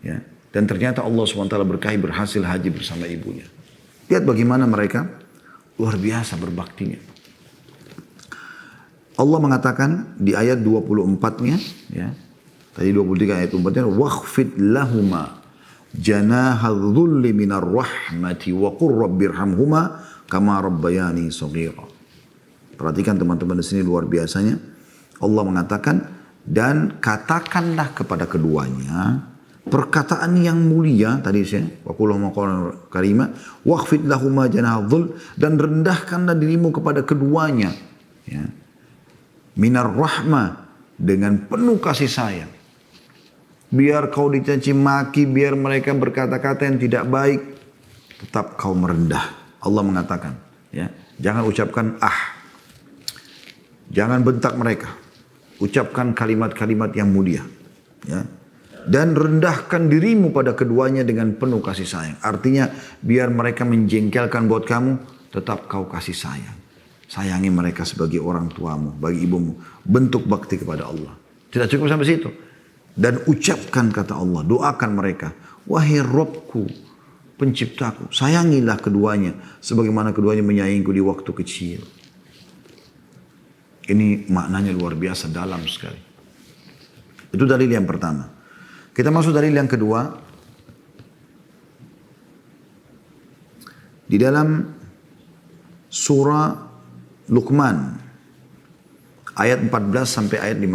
Ya. Dan ternyata Allah SWT berkahi berhasil haji bersama ibunya. Lihat bagaimana mereka luar biasa berbaktinya. Allah mengatakan di ayat 24-nya, ya, tadi 23 ayat 24-nya, wakhfid lahuma janahadh-dhulli minar rahmati wa qur rabbirhamhuma kama rabbayani shaghira. Perhatikan teman-teman di sini luar biasanya. Allah mengatakan, dan katakanlah kepada keduanya perkataan yang mulia tadi saya wa qul lahum qawlan karima wakhfid lahuma janahadh-dhull, dan rendahkanlah dirimu kepada keduanya, ya, minar rahmah, dengan penuh kasih sayang. Biar kau dicaci maki, biar mereka berkata-kata yang tidak baik, tetap kau merendah. Allah mengatakan, ya, jangan ucapkan jangan bentak mereka, ucapkan kalimat-kalimat yang mulia, ya, dan rendahkan dirimu pada keduanya dengan penuh kasih sayang. Artinya biar mereka menjengkelkan buat kamu, tetap kau kasih sayang. Sayangi mereka sebagai orang tuamu, bagi ibumu. Bentuk bakti kepada Allah. Tidak cukup sampai situ. Dan ucapkan kata Allah, doakan mereka. Wahai Rabbku, penciptaku, sayangilah keduanya sebagaimana keduanya menyayangiku di waktu kecil. Ini maknanya luar biasa dalam sekali. Itu dalil yang pertama. Kita masuk dalil yang kedua. Di dalam surah Luqman ayat 14 sampai ayat 15.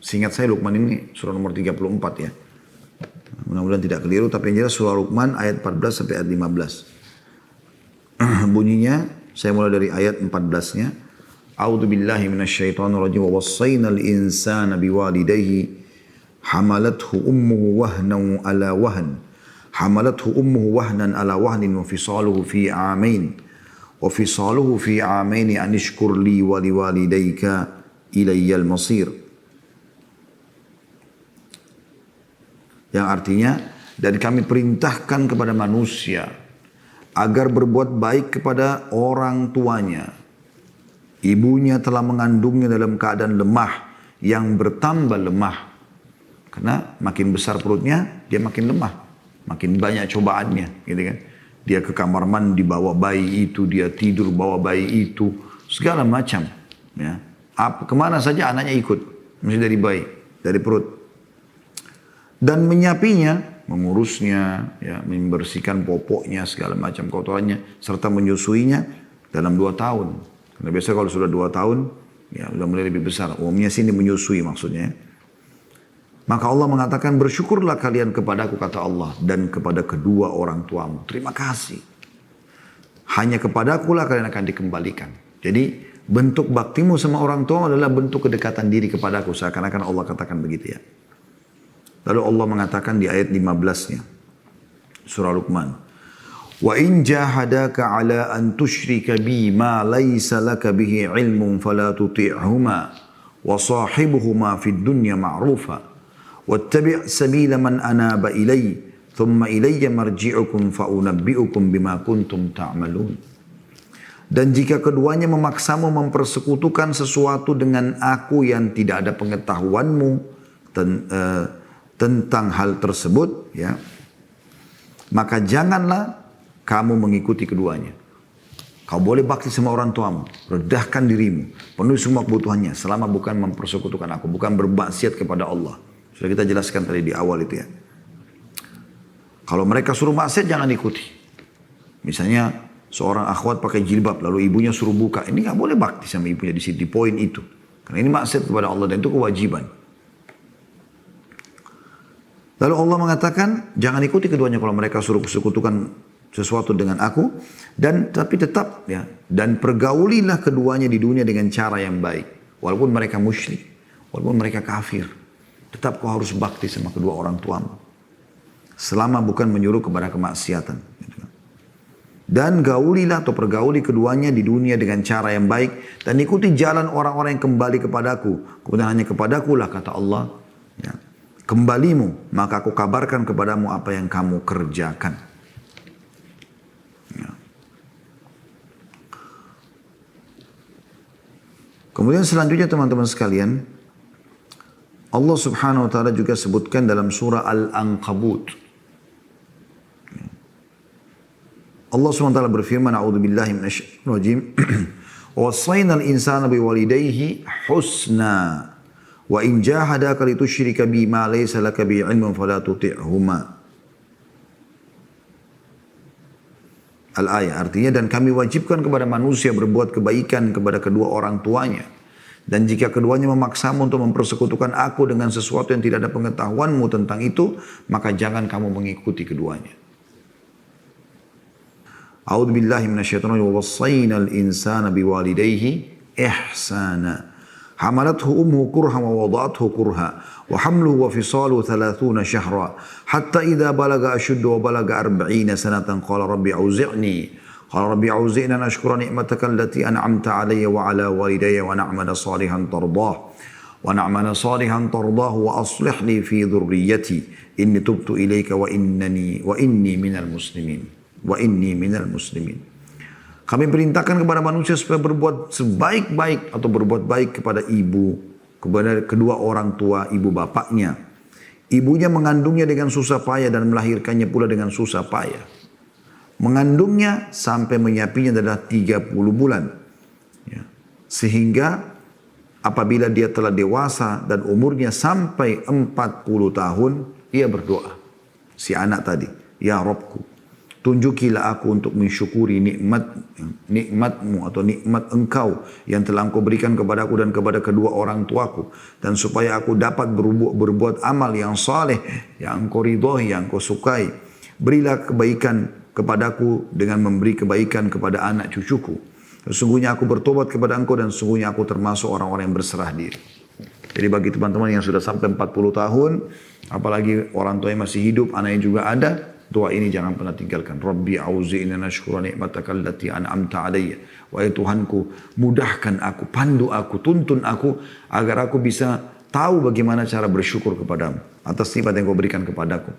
Seingat saya Luqman ini surah nomor 34 ya. Mudah-mudahan tidak keliru, tapi yang jelas surah Luqman ayat 14 sampai ayat 15. Bunyinya, saya mulai dari ayat 14-nya. A'udzu billahi minasyaitonir rajim. Wa wassaynal insana biwalidayhi hamalathu ummuhu wahnan ala wahn. Hamalathu ummuhu wahnan ala wahnin wa fisaluhu fi amain. Wa fisaluhu fi amain an ishkur li wa liwalidayka ilayyal masir. Yang artinya, dan kami perintahkan kepada manusia agar berbuat baik kepada orang tuanya. Ibunya telah mengandungnya dalam keadaan lemah, yang bertambah lemah. Karena makin besar perutnya, dia makin lemah. Makin banyak cobaannya, gitu kan. Dia ke kamar mandi bawa bayi itu, dia tidur bawa bayi itu, segala macam. Ya. Kemana saja anaknya ikut, mesti dari bayi, dari perut. Dan menyapinya, mengurusnya, ya, membersihkan popoknya, segala macam kotorannya, serta menyusuinya dalam 2 tahun. Karena biasa kalau sudah 2 tahun, ya sudah mulai lebih besar. Umumnya sini menyusui maksudnya. Maka Allah mengatakan, bersyukurlah kalian kepadaku, kata Allah, dan kepada kedua orang tuamu. Terima kasih. Hanya kepadakulah kalian akan dikembalikan. Jadi bentuk baktimu sama orang tua adalah bentuk kedekatan diri kepadaku. Seakan-akan Allah katakan begitu ya. Lalu Allah mengatakan di ayat 15-nya surah Luqman, wa in jahadaka ala an tusyrika bi ma laysa laka bihi ilmun fala tuti'huma wa sahibuhuma fid dunya ma'rufa wattabi' sabila man anaba ilayya thumma ilayya marji'ukum fa unabbi'ukum bima kuntum ta'malun. Dan jika keduanya memaksamu mempersekutukan sesuatu dengan aku yang tidak ada pengetahuanmu tentang hal tersebut, ya, maka janganlah kamu mengikuti keduanya. Kau boleh bakti sama orang tuamu, redahkan dirimu, penuhi semua kebutuhannya, selama bukan mempersekutukan aku, bukan bermaksiat kepada Allah. Sudah kita jelaskan tadi di awal itu ya. Kalau mereka suruh maksiat, jangan ikuti. Misalnya seorang akhwat pakai jilbab, lalu ibunya suruh buka, ini nggak boleh bakti sama ibunya di situ, di poin itu, karena ini maksiat kepada Allah dan itu kewajiban. Lalu Allah mengatakan, jangan ikuti keduanya kalau mereka suruh sekutukan sesuatu dengan aku, dan tapi tetap ya, dan pergaulilah keduanya di dunia dengan cara yang baik, walaupun mereka musyrik, walaupun mereka kafir, tetap kau harus bakti sama kedua orang tuamu, selama bukan menyuruh kepada kemaksiatan. Dan gaulilah atau pergauli keduanya di dunia dengan cara yang baik. Dan ikuti jalan orang-orang yang kembali kepadaku. Kemudian hanya kepadaku lah kata Allah. Ya, kembalimu, maka aku kabarkan kepadamu apa yang kamu kerjakan. Ya. Kemudian selanjutnya teman-teman sekalian. Allah subhanahu wa ta'ala juga sebutkan dalam surah Al-Ankabut. Allah SWT berfirman, A'udzubillahi minasyaitonir rajim. Wasainal insana biwalidayhi husna wa in jahadaka litusyrika bi ma laysa laka bi ilmun fala tuti'huma. Al-ayah artinya, dan kami wajibkan kepada manusia berbuat kebaikan kepada kedua orang tuanya. Dan jika keduanya memaksamu untuk mempersekutukan aku dengan sesuatu yang tidak ada pengetahuanmu tentang itu, maka jangan kamu mengikuti keduanya. A'udzu billahi minasyaitonir rajim. Wasainal insana biwalidayhi ihsana. Hamalathu ummuhu kurha wa wada'athu kurha wa hamluhu wa fisaluhu 30 shahra hatta idza balaga ashudda wa balaga 40 sanatan qala rabbi auzi'ni an ashkura ni'mataka allati an'amta 'alayya wa 'ala walidayya wa na'mala salihan tardahu wa aslih li fi dhurriyyati inni tubtu ilayka wa inni minal muslimin. Kami perintahkan kepada manusia supaya berbuat sebaik-baik atau berbuat baik kepada ibu, kepada kedua orang tua ibu bapaknya. Ibunya mengandungnya dengan susah payah dan melahirkannya pula dengan susah payah. Mengandungnya sampai menyapinya adalah 30 bulan. Ya. Sehingga apabila dia telah dewasa dan umurnya sampai 40 tahun, ia berdoa. Si anak tadi, ya Rabbku, tunjukilah aku untuk mensyukuri nikmatmu atau nikmat engkau yang telah engkau berikan kepadaku dan kepada kedua orang tuaku. Dan supaya aku dapat berbuat amal yang saleh, yang engkau ridhoi, yang engkau sukai. Berilah kebaikan kepadaku dengan memberi kebaikan kepada anak cucuku. Sesungguhnya aku bertobat kepada engkau dan sesungguhnya aku termasuk orang-orang yang berserah diri. Jadi bagi teman-teman yang sudah sampai 40 tahun, apalagi orang tuanya masih hidup, anaknya juga ada, doa ini jangan pernah tinggalkan. Rabbi auzi'ni an ashkura ni'mataka allati an'amta 'alayya. Wahai Tuhanku, mudahkan aku, pandu aku, tuntun aku agar aku bisa tahu bagaimana cara bersyukur kepadamu atas nikmat yang kau berikan kepadaku.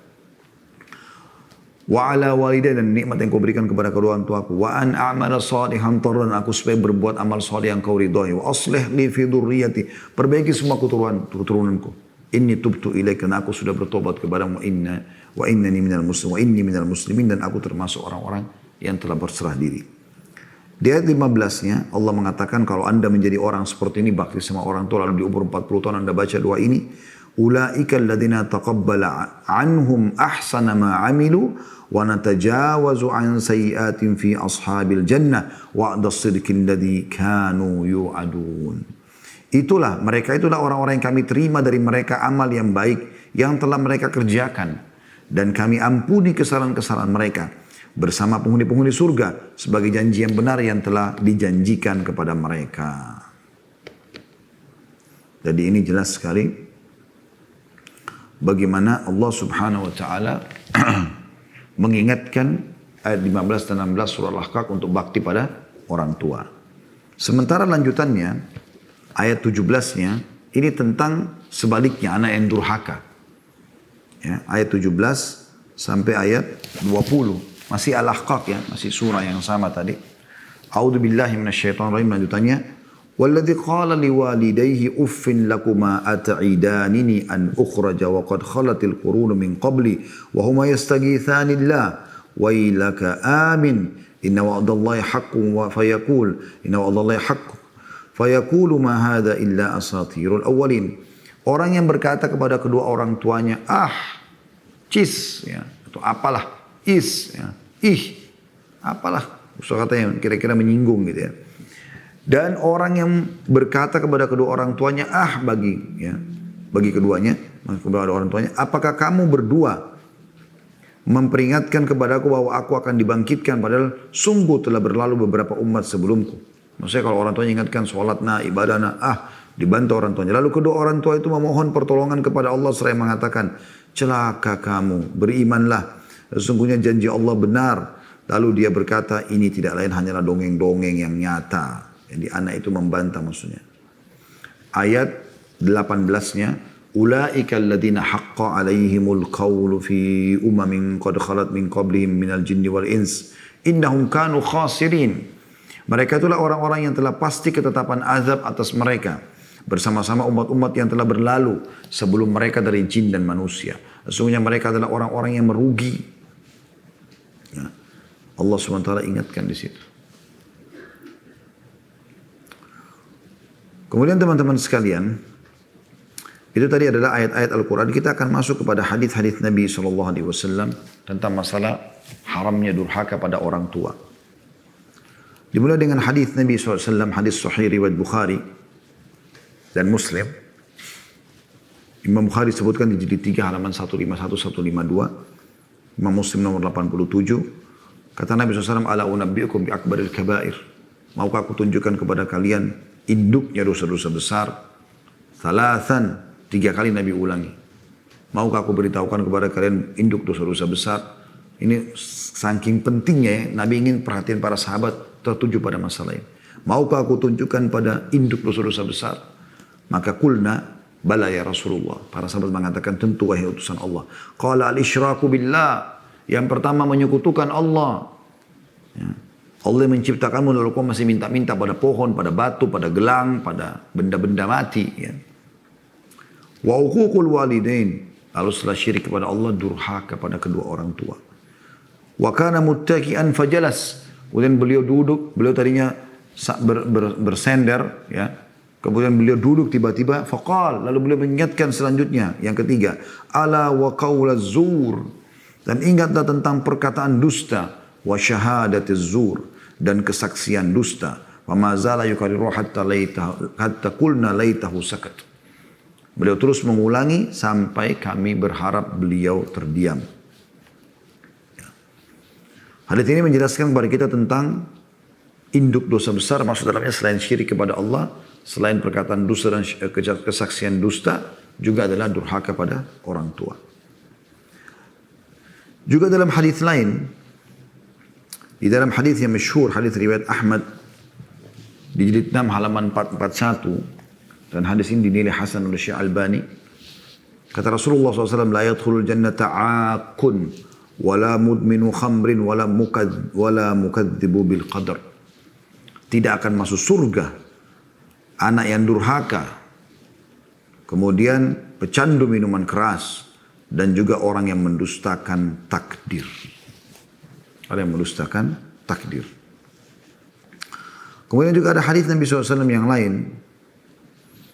Wa 'ala walidayya, dan nikmat yang kau berikan kepada kedua orang tuaku. Wa an a'mala salihan tardan, aku supaya berbuat amal saleh yang kau ridhai. Wa aslih li fi dzurriyyati, perbaiki semua keturunanku. Inni tubtu ilaika, aku sudah bertobat kepadamu. Wa inni minal muslimin, dan aku termasuk orang-orang yang telah berserah diri. Di ayat 15-nya Allah mengatakan kalau anda menjadi orang seperti ini, bakti sama orang tua, lalu di umur 40 tahun anda baca doa ini, ulaika alladziina taqabbala anhum ahsana ma 'amilu wa natajawazu an sayyi'atin fi ashabil jannah wa'da as-sidqi alladzi kanu yu'adun. Itulah orang-orang yang kami terima dari mereka amal yang baik yang telah mereka kerjakan. Dan kami ampuni kesalahan-kesalahan mereka bersama penghuni-penghuni surga sebagai janji yang benar yang telah dijanjikan kepada mereka. Jadi ini jelas sekali bagaimana Allah subhanahu wa ta'ala mengingatkan ayat 15 dan 16 surah Al-Ahqaf untuk bakti pada orang tua. Sementara lanjutannya ayat 17-nya ini tentang sebaliknya anak yang durhaka. Ya, ayat 17 sampai ayat 20. Masih Al-Ahqaf ya, masih surah yang sama tadi. A'udzu billahi minasyaitonir rajim, lanjutannya. Walladzi qala liwalidayhi uffin lakuma at'idanini an ukhraja wa qad khalatil qurun min qabli wa huma yastaghithanillah wailaka amin inna wa'dallahi haqqun wa fayaqul inna wa'dallahi haqqun fayaqulu ma hadha illa asatirul awwalin. Orang yang berkata kepada kedua orang tuanya, cis, ya, atau apalah, ya, apalah, kata yang kira-kira menyinggung gitu ya. Dan orang yang berkata kepada kedua orang tuanya, bagi keduanya, kepada orang tuanya, apakah kamu berdua memperingatkan kepadaku bahwa aku akan dibangkitkan, padahal sungguh telah berlalu beberapa umat sebelumku. Maksudnya kalau orang tuanya ingatkan sholatna, ibadahna, dibantu orang tuanya. Lalu kedua orang tua itu memohon pertolongan kepada Allah seraya mengatakan, celaka kamu, berimanlah. Sesungguhnya janji Allah benar. Lalu dia berkata, ini tidak lain hanyalah dongeng-dongeng yang nyata. Jadi anak itu membantah maksudnya. Ayat 18-nya, ulaika alladziina haqqa 'alaihimul qawlu fi umamin qad khalat min qablihim minal jinni wal ins innahum kanu khasirin. Mereka itulah orang-orang yang telah pasti ketetapan azab atas mereka bersama-sama umat-umat yang telah berlalu sebelum mereka dari jin dan manusia. Sesungguhnya mereka adalah orang-orang yang merugi. Ya. Allah SWT ingatkan di situ. Kemudian teman-teman sekalian, itu tadi adalah ayat-ayat Al-Quran. Kita akan masuk kepada hadis-hadis Nabi SAW tentang masalah haramnya durhaka pada orang tua. Dimulai dengan hadis Nabi SAW, hadis Sahih riwayat Bukhari dan Muslim. Imam Bukhari sebutkan di jilid 3 halaman 151-152. Imam Muslim nomor 87. Kata Nabi SAW, ala unabbiukum bi akbaril kabair. Maukah aku tunjukkan kepada kalian induknya dosa-dosa besar? Thalathan, 3 kali Nabi ulangi. Maukah aku beritahukan kepada kalian induk dosa-dosa besar? Ini saking pentingnya ya, Nabi ingin perhatian para sahabat tertuju pada masalah ini. Maukah aku tunjukkan pada induk dosa-dosa besar? Maka kulna, bala ya Rasulullah. Para sahabat mengatakan, tentu wahai utusan Allah. Qala al-isyraku billah. Yang pertama menyekutukan Allah. Ya. Allah yang menciptakanmu lalu kau masih minta-minta pada pohon, pada batu, pada gelang, pada benda-benda mati. Ya. Wa uququl walidain. Lalu setelah syirik kepada Allah, durhaka kepada kedua orang tua. Wa kana muttaki'an fajalas. Kemudian beliau duduk, beliau tadinya bersender, ya. Kemudian beliau duduk tiba-tiba, faqal, lalu beliau mengingatkan selanjutnya, yang ketiga, ala wa qawla zur, dan ingatlah tentang perkataan dusta, wa syahadatiz zur, dan kesaksian dusta. Wa ma zala yukarriru hatta qulna laitahu sakat. Beliau terus mengulangi sampai kami berharap beliau terdiam. Hadis ini menjelaskan kepada kita tentang induk dosa besar, maksud dalamnya selain syirik kepada Allah, selain perkataan dusta dan kesaksian dusta, juga adalah durhaka pada orang tua. Juga dalam hadis lain, di dalam hadis yang masyhur, hadis riwayat Ahmad di jilid 6 halaman 441, dan hadis ini dinilai hasan oleh Syekh Albani. Kata Rasulullah SAW, la yadkhulul jannata 'aqun wala mudminu khamrin wala mukadzibu bil qadar. Tidak akan masuk surga anak yang durhaka, kemudian pecandu minuman keras, dan juga orang yang mendustakan takdir. Orang yang mendustakan takdir. Kemudian juga ada hadis Nabi SAW yang lain.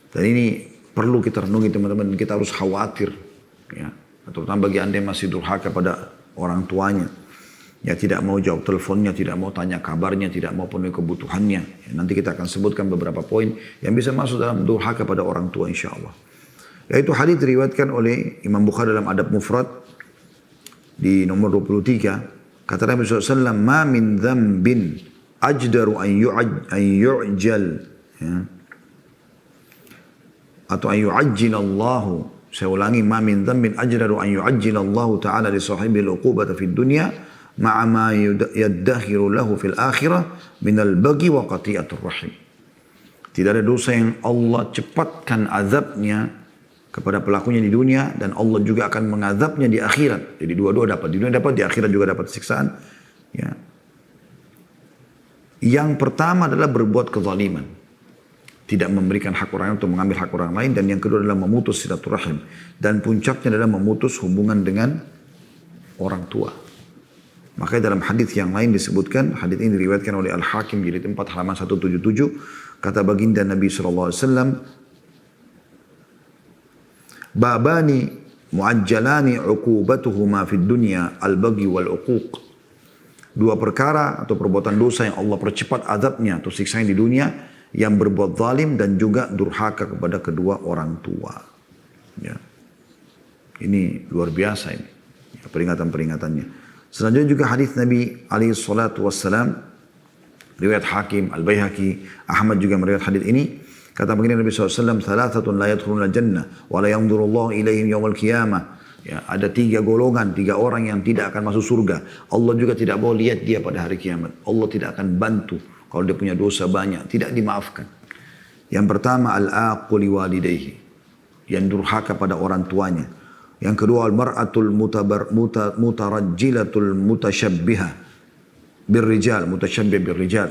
Dan ini perlu kita renungi teman-teman. Kita harus khawatir. Ya. Terutama bagi anda yang masih durhaka pada orang tuanya. Ya, tidak mau jawab teleponnya, tidak mau tanya kabarnya, tidak mau penuhi kebutuhannya. Ya, nanti kita akan sebutkan beberapa poin yang bisa masuk dalam durhaka pada orang tua insya Allah. Yaitu hadis diriwayatkan oleh Imam Bukhari dalam Adab Mufrad di nomor 23. Kata Nabi SAW, ma min dzambin ajdaru an yu'jal, ya, atau an yu'ajjilallahu. Saya ulangi, ma min dzambin ajdaru an yu'ajjilallahu ta'ala li sahibil uqubata fid dunya ma'a ma yaddakhiru lahu fil akhirah minal baghi wa qati'atur rahim. Tidak ada dosa yang Allah cepatkan azabnya kepada pelakunya di dunia, dan Allah juga akan mengazabnya di akhirat. Jadi dua-dua dapat. Di dunia dapat, di akhirat juga dapat siksaan. Ya. Yang pertama adalah berbuat kezaliman. Tidak memberikan hak orang lain untuk mengambil hak orang lain. Dan yang kedua adalah memutus silaturahim. Dan puncaknya adalah memutus hubungan dengan orang tua. Makanya dalam hadis yang lain disebutkan, hadis ini diriwayatkan oleh Al-Hakim jilid 4 halaman 177, kata baginda Nabi SAW, babani muajjalani uqubatuhuma fid dunya al-baghi wal uquq. Dua perkara atau perbuatan dosa yang Allah percepat azabnya atau siksanya di dunia, yang berbuat zalim dan juga durhaka kepada kedua orang tua. Ya. Ini luar biasa ini, ya, peringatan-peringatannya. Selanjutnya juga hadis Nabi alaihi salatu wassalam, riwayat Hakim, Al-Baihaqi, Ahmad juga meriwayat hadis ini. Kata begini Nabi SAW, thalathatun la yadkhuluna jannah wa la yanzurullahu ilaihim yawmal qiyamah. Ya, ada 3 golongan, 3 orang yang tidak akan masuk surga. Allah juga tidak mau lihat dia pada hari kiamat. Allah tidak akan bantu kalau dia punya dosa banyak, tidak dimaafkan. Yang pertama al-aquli walidayhi, yang durhaka pada orang tuanya. Yang kedua al-mar'atul mutarajjilatul mutasyabbihah birrijal, mutasyabbih birrijal.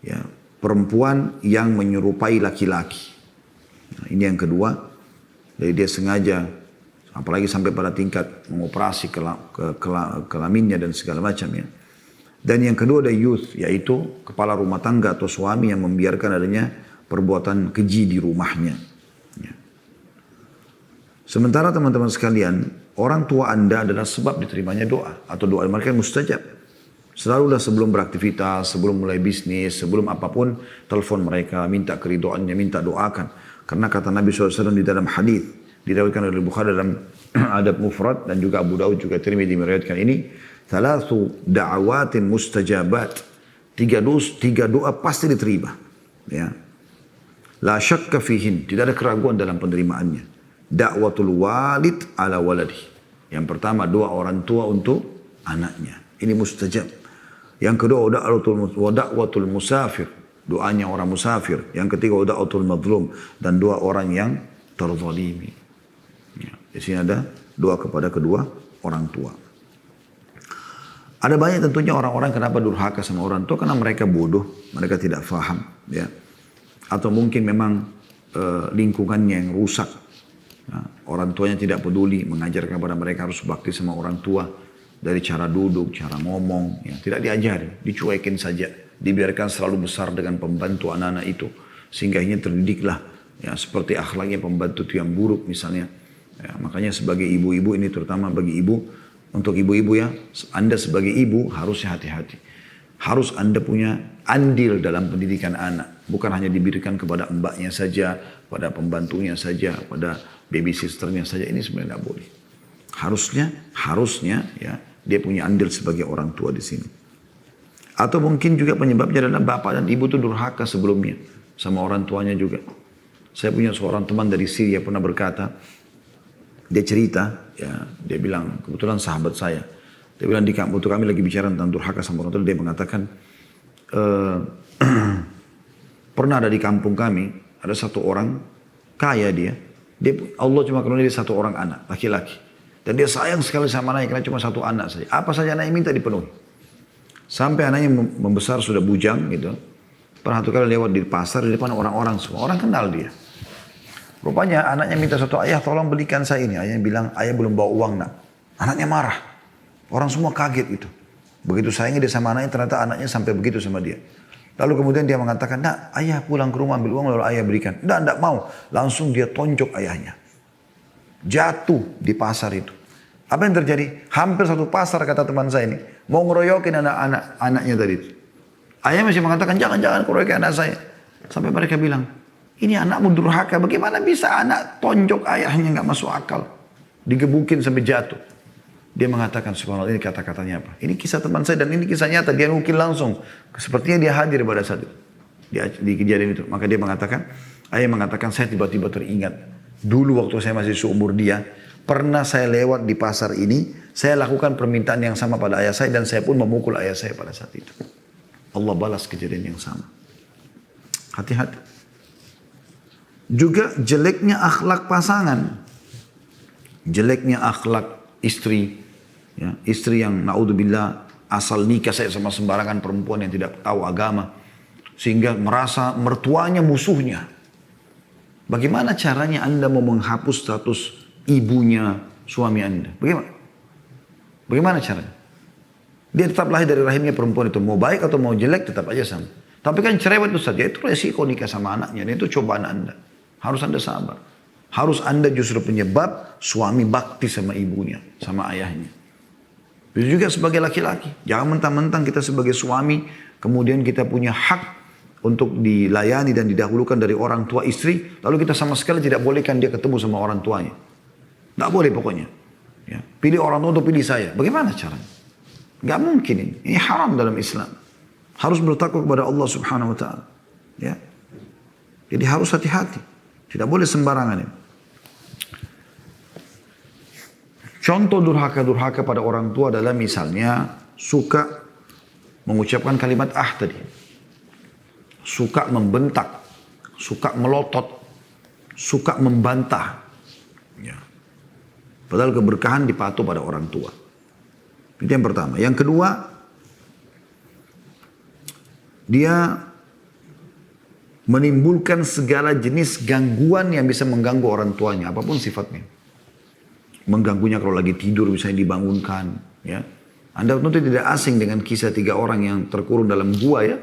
Ya, perempuan yang menyerupai laki-laki. Nah, ini yang kedua. Jadi dia sengaja, apalagi sampai pada tingkat mengoperasi kelaminnya dan segala macam ya. Dan yang kedua ada youth, yaitu kepala rumah tangga atau suami yang membiarkan adanya perbuatan keji di rumahnya. Ya. Sementara teman-teman sekalian, orang tua Anda adalah sebab diterimanya doa atau doa mereka mustajab. Selalulah sebelum beraktivitas, sebelum mulai bisnis, sebelum apapun, telepon mereka, minta keridhaannya, minta doakan. Karena kata Nabi SAW di dalam hadis diriwayatkan oleh Bukhari dalam Adab Mufrad dan juga Abu Daud juga Tirmidzi meriwayatkan ini, thalathu da'awatin mustajabat. 3 doa pasti diterima. Ya. La syakka fihin, tidak ada keraguan dalam penerimaannya. Da'watul walid ala waladi. Yang pertama doa orang tua untuk anaknya. Ini mustajab. Yang kedua da'watul musafir. Doanya orang musafir. Yang ketiga da'watul madlum. Dan doa orang yang terzalimi. Ya, di sini ada doa kepada kedua orang tua. Ada banyak tentunya orang-orang kenapa durhaka sama orang tua. Karena mereka bodoh. Mereka tidak faham. Ya. Atau mungkin memang lingkungannya yang rusak. Ya. Orang tuanya tidak peduli. Mengajarkan kepada mereka harus bakti sama orang tua. Dari cara duduk, cara ngomong. Ya. Tidak diajari. Dicuekin saja. Dibiarkan selalu besar dengan pembantu anak-anak itu. Sehingga ini terdidiklah. Ya, seperti akhlaknya pembantu itu yang buruk misalnya. Ya, makanya sebagai ibu-ibu ini terutama bagi ibu. Untuk ibu-ibu ya. Anda sebagai ibu harusnya hati-hati. Harus Anda punya andil dalam pendidikan anak. Bukan hanya diberikan kepada mbaknya saja. Pada pembantunya saja. Pada baby sisternya saja. Ini sebenarnya tidak boleh. Harusnya ya. Dia punya andil sebagai orang tua di sini. Atau mungkin juga penyebabnya adalah bapak dan ibu itu durhaka sebelumnya. Sama orang tuanya juga. Saya punya seorang teman dari Syria pernah berkata. Dia cerita. Ya, dia bilang kebetulan sahabat saya. Dia bilang waktu kami lagi bicara tentang durhaka sama orang tua. Dia mengatakan. Pernah ada di kampung kami. Ada satu orang. Kaya dia. Allah cuma karuniai dia satu orang anak. Laki-laki. Dan dia sayang sekali sama anaknya. Karena cuma satu anak saja. Apa saja anaknya minta dipenuhi. Sampai anaknya membesar sudah bujang gitu. Pernah satu kali lewat di pasar di depan orang-orang semua. Orang kenal dia. Rupanya anaknya minta satu, ayah tolong belikan saya ini. Ayahnya bilang, ayah belum bawa uang nak. Anaknya marah. Orang semua kaget itu. Begitu sayangnya dia sama anaknya, ternyata anaknya sampai begitu sama dia. Lalu kemudian dia mengatakan, nak ayah pulang ke rumah ambil uang lalu ayah berikan. Tidak mau. Langsung dia tonjok ayahnya. Jatuh di pasar itu. Apa yang terjadi? Hampir satu pasar kata teman saya ini. Mau ngeroyokin anaknya tadi. Ayah masih mengatakan jangan keroyokin anak saya. Sampai mereka bilang, ini anakmu durhaka. Bagaimana bisa anak tonjok ayahnya nggak masuk akal. Digebukin sampai jatuh. Dia mengatakan subhanallah ini kata-katanya apa. Ini kisah teman saya dan ini kisah nyata. Dia nukil langsung. Sepertinya dia hadir pada saat itu. Di kejadian itu. Maka dia mengatakan, ayah mengatakan saya tiba-tiba teringat. Dulu waktu saya masih seumur dia. Pernah saya lewat di pasar ini, saya lakukan permintaan yang sama pada ayah saya dan saya pun memukul ayah saya pada saat itu. Allah balas kejadian yang sama. Hati-hati. Juga jeleknya akhlak pasangan. Jeleknya akhlak istri. Ya, istri yang naudzubillah asal nikah saya sama sembarangan perempuan yang tidak tahu agama. Sehingga merasa mertuanya musuhnya. Bagaimana caranya Anda mau menghapus status ibunya suami Anda? Bagaimana caranya? Dia tetap lahir dari rahimnya perempuan itu. Mau baik atau mau jelek tetap aja sama. Tapi kan cerewet itu saja. Itu resiko nikah sama anaknya. Dan itu cobaan Anda. Harus Anda sabar. Harus Anda justru penyebab suami bakti sama ibunya. Sama ayahnya. Begitu juga sebagai laki-laki. Jangan mentang-mentang kita sebagai suami. Kemudian kita punya hak untuk dilayani dan didahulukan dari orang tua istri. Lalu kita sama sekali tidak bolehkan dia ketemu sama orang tuanya. Tidak boleh pokoknya. Ya. Pilih orang tua untuk pilih saya. Bagaimana caranya? Gak mungkin ini. Ini haram dalam Islam. Harus bertakwa kepada Allah subhanahu wa ta'ala. Ya. Jadi harus hati-hati. Tidak boleh sembarangan ini. Contoh durhaka-durhaka pada orang tua adalah misalnya suka mengucapkan kalimat tadi. Suka membentak, suka melotot, suka membantah. Ya. Padahal keberkahan dipatuh pada orang tua. Itu yang pertama. Yang kedua, dia menimbulkan segala jenis gangguan yang bisa mengganggu orang tuanya, apapun sifatnya. Mengganggunya kalau lagi tidur bisa dibangunkan. Ya. Anda tentu tidak asing dengan kisah 3 orang yang terkurung dalam gua ya.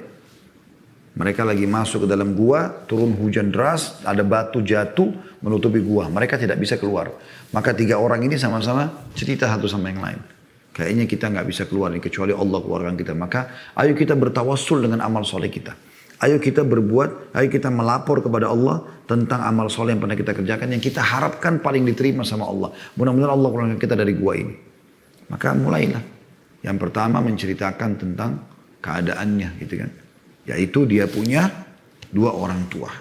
Mereka lagi masuk ke dalam gua, turun hujan deras, ada batu jatuh menutupi gua. Mereka tidak bisa keluar. Maka 3 orang ini sama-sama cerita satu sama yang lain. Kayaknya kita nggak bisa keluar nih, kecuali Allah keluarkan kita. Maka ayo kita bertawassul dengan amal soleh kita. Ayo kita berbuat, ayo kita melapor kepada Allah tentang amal soleh yang pernah kita kerjakan, yang kita harapkan paling diterima sama Allah. Mudah-mudahan Allah keluarkan kita dari gua ini. Maka mulailah. Yang pertama menceritakan tentang keadaannya gitu kan. Yaitu dia punya 2 orang tua.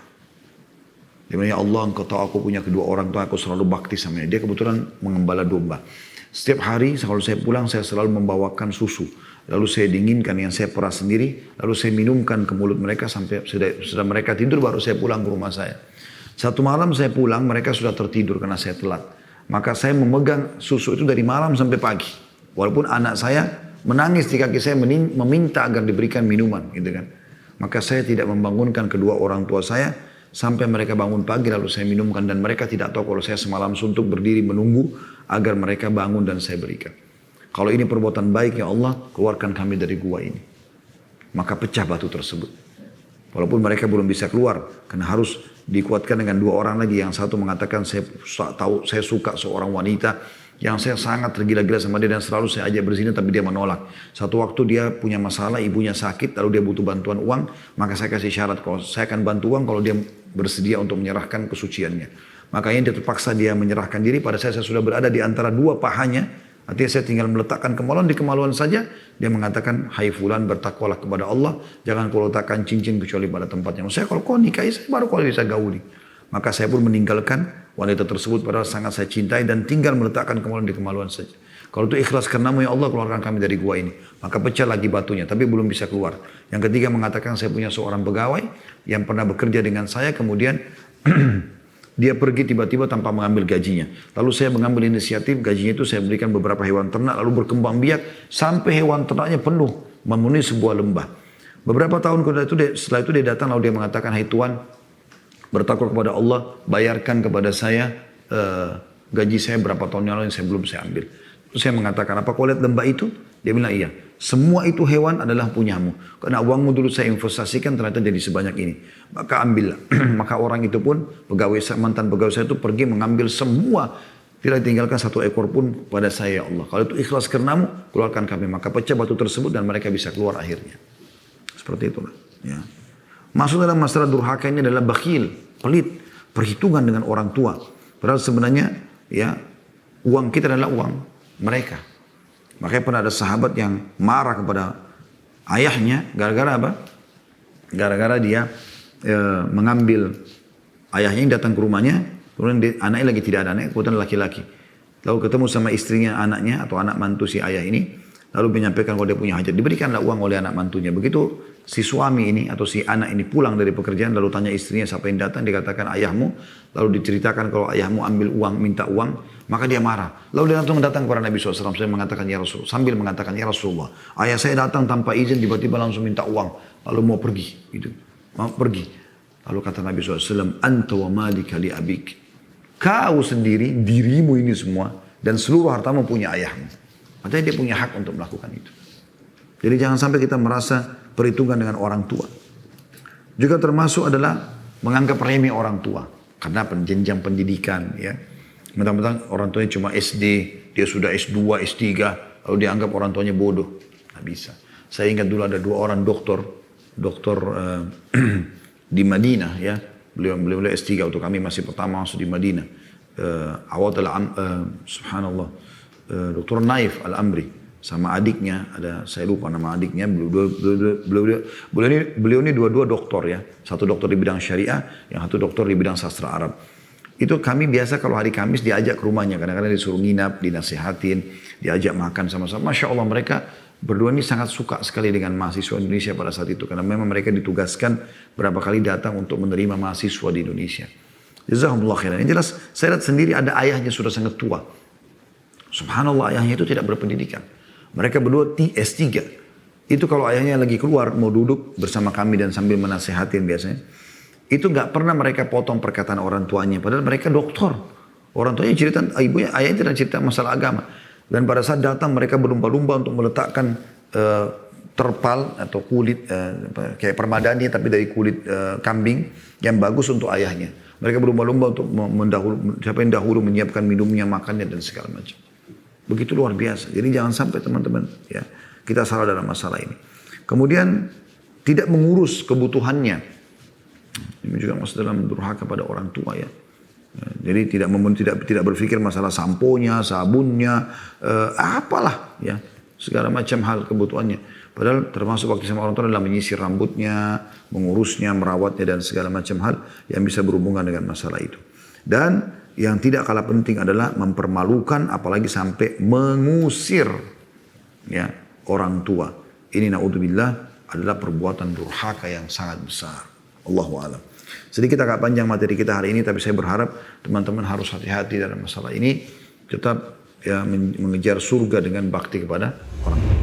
Dia bilang, ya Allah engkau tahu aku punya kedua orang tua, aku selalu bakti sama dia. Dia kebetulan mengembala domba. Setiap hari kalau saya pulang saya selalu membawakan susu. Lalu saya dinginkan yang saya peras sendiri. Lalu saya minumkan ke mulut mereka sampai sudah mereka tidur baru saya pulang ke rumah saya. Satu malam saya pulang mereka sudah tertidur karena saya telat. Maka saya memegang susu itu dari malam sampai pagi. Walaupun anak saya menangis di kaki saya meminta agar diberikan minuman gitu kan. Maka saya tidak membangunkan kedua orang tua saya sampai mereka bangun pagi lalu saya minumkan. Dan mereka tidak tahu kalau saya semalam suntuk berdiri menunggu agar mereka bangun dan saya berikan. Kalau ini perbuatan baik ya Allah, keluarkan kami dari gua ini. Maka pecah batu tersebut. Walaupun mereka belum bisa keluar, karena harus dikuatkan dengan 2 orang lagi. Yang satu mengatakan saya suka seorang wanita yang saya sangat tergila-gila sama dia dan selalu saya ajak berzina tapi dia menolak. Satu waktu dia punya masalah, ibunya sakit, lalu dia butuh bantuan uang, maka saya kasih syarat kalau saya akan bantu uang kalau dia bersedia untuk menyerahkan kesuciannya. Makanya dia terpaksa dia menyerahkan diri. Pada saya sudah berada di antara 2 pahanya. Artinya saya tinggal meletakkan kemaluan di kemaluan saja. Dia mengatakan, hai fulan bertakwalah kepada Allah. Jangan kau letakkan cincin kecuali pada tempatnya. Saya kalau kau nikahi saya baru kau bisa gauli. Maka saya pun meninggalkan wanita tersebut padahal sangat saya cintai. Dan tinggal meletakkan kemaluan di kemaluan saja. Kalau itu ikhlas karenamu ya Allah keluarkan kami dari gua ini. Maka pecah lagi batunya tapi belum bisa keluar. Yang ketiga mengatakan saya punya seorang pegawai yang pernah bekerja dengan saya. Kemudian dia pergi tiba-tiba tanpa mengambil gajinya. Lalu saya mengambil inisiatif, gajinya itu saya berikan beberapa hewan ternak, lalu berkembang biak, sampai hewan ternaknya penuh, memenuhi sebuah lembah. Beberapa tahun setelah itu dia datang, lalu dia mengatakan, hai Tuan, bertakwa kepada Allah, bayarkan kepada saya gaji saya berapa tahun yang lalu yang belum saya ambil. Terus saya mengatakan, apa kau lihat lembah itu? Dia bilang, iya. Semua itu hewan adalah punyamu. Karena uangmu dulu saya investasikan ternyata jadi sebanyak ini. Maka ambillah. Maka orang itu pun, mantan pegawai saya itu pergi mengambil semua. Tidak tinggalkan 1 ekor pun pada saya ya Allah. Kalau itu ikhlas karenamu, keluarkan kami. Maka pecah batu tersebut dan mereka bisa keluar akhirnya. Seperti itulah. Ya. Masuk dalam masalah durhaka ini adalah bakhil, pelit, perhitungan dengan orang tua. Padahal sebenarnya ya uang kita adalah uang mereka. Makanya pernah ada sahabat yang marah kepada ayahnya gara-gara apa? Gara-gara dia mengambil ayahnya yang datang ke rumahnya, kemudian anaknya lagi tidak ada anak, kemudian laki-laki. Lalu ketemu sama istrinya anaknya atau anak mantu si ayah ini, lalu menyampaikan kalau dia punya hajat, diberikanlah uang oleh anak mantunya. Begitu si suami ini atau si anak ini pulang dari pekerjaan, lalu tanya istrinya siapa yang datang, dikatakan ayahmu, lalu diceritakan kalau ayahmu ambil uang, minta uang, maka dia marah. Lalu dia langsung datang kepada Nabi SAW, saya mengatakan ya Rasul, sambil mengatakan ya Rasulullah, ayah saya datang tanpa izin, tiba-tiba langsung minta uang, lalu mau pergi, gitu, mau pergi. Lalu kata Nabi SAW, anta wa malika li abik, kau sendiri, dirimu ini semua, dan seluruh hartamu punya ayahmu. Artinya dia punya hak untuk melakukan itu. Jadi jangan sampai kita merasa perhitungan dengan orang tua. Juga termasuk adalah menganggap remeh orang tua. Karena jenjang pendidikan ya. Mentang-mentang orang tuanya cuma SD, dia sudah S2, S3, lalu dianggap orang tuanya bodoh. Nggak bisa. Saya ingat dulu ada 2 orang doktor di Madinah ya. Beliau S3 waktu kami masih pertama masuk di Madinah. Subhanallah. Dr. Naif Al-Amri sama adiknya, ada saya lupa nama adiknya, beliau ini dua-dua doktor ya, satu dokter di bidang syariah, yang satu dokter di bidang sastra Arab. Itu kami biasa kalau hari Kamis diajak ke rumahnya. Kadang-kadang disuruh nginap, dinasehatin, diajak makan sama-sama. Masya Allah mereka berdua ini sangat suka sekali dengan mahasiswa Indonesia pada saat itu. Karena memang mereka ditugaskan berapa kali datang untuk menerima mahasiswa di Indonesia. Jazakumullah khairan. Yang jelas saya lihat sendiri ada ayahnya sudah sangat tua. Subhanallah ayahnya itu tidak berpendidikan. Mereka berdua S3. Itu kalau ayahnya lagi keluar mau duduk bersama kami dan sambil menasehatin biasanya. Itu nggak pernah mereka potong perkataan orang tuanya. Padahal mereka doktor. Orang tuanya cerita, ayahnya tidak cerita masalah agama. Dan pada saat datang mereka berlumba-lumba untuk meletakkan terpal atau kulit kayak permadani tapi dari kulit kambing yang bagus untuk ayahnya. Mereka berlumba-lumba untuk siapa yang dahulu menyiapkan minumnya, makannya dan segala macam. Begitu luar biasa. Jadi jangan sampai teman-teman ya kita salah dalam masalah ini. Kemudian tidak mengurus kebutuhannya. Ini juga masuk dalam durhaka pada orang tua ya. Jadi tidak berpikir masalah samponya, sabunnya, apalah ya segala macam hal kebutuhannya. Padahal termasuk waktu sama orang tua adalah menyisir rambutnya, mengurusnya, merawatnya dan segala macam hal yang bisa berhubungan dengan masalah itu. Dan yang tidak kalah penting adalah mempermalukan apalagi sampai mengusir ya orang tua. Ini naudzubillah adalah perbuatan durhaka yang sangat besar. Allahu a'lam. Sedikit agak panjang materi kita hari ini, tapi saya berharap teman-teman harus hati-hati dalam masalah ini. Tetap ya mengejar surga dengan bakti kepada orang tua.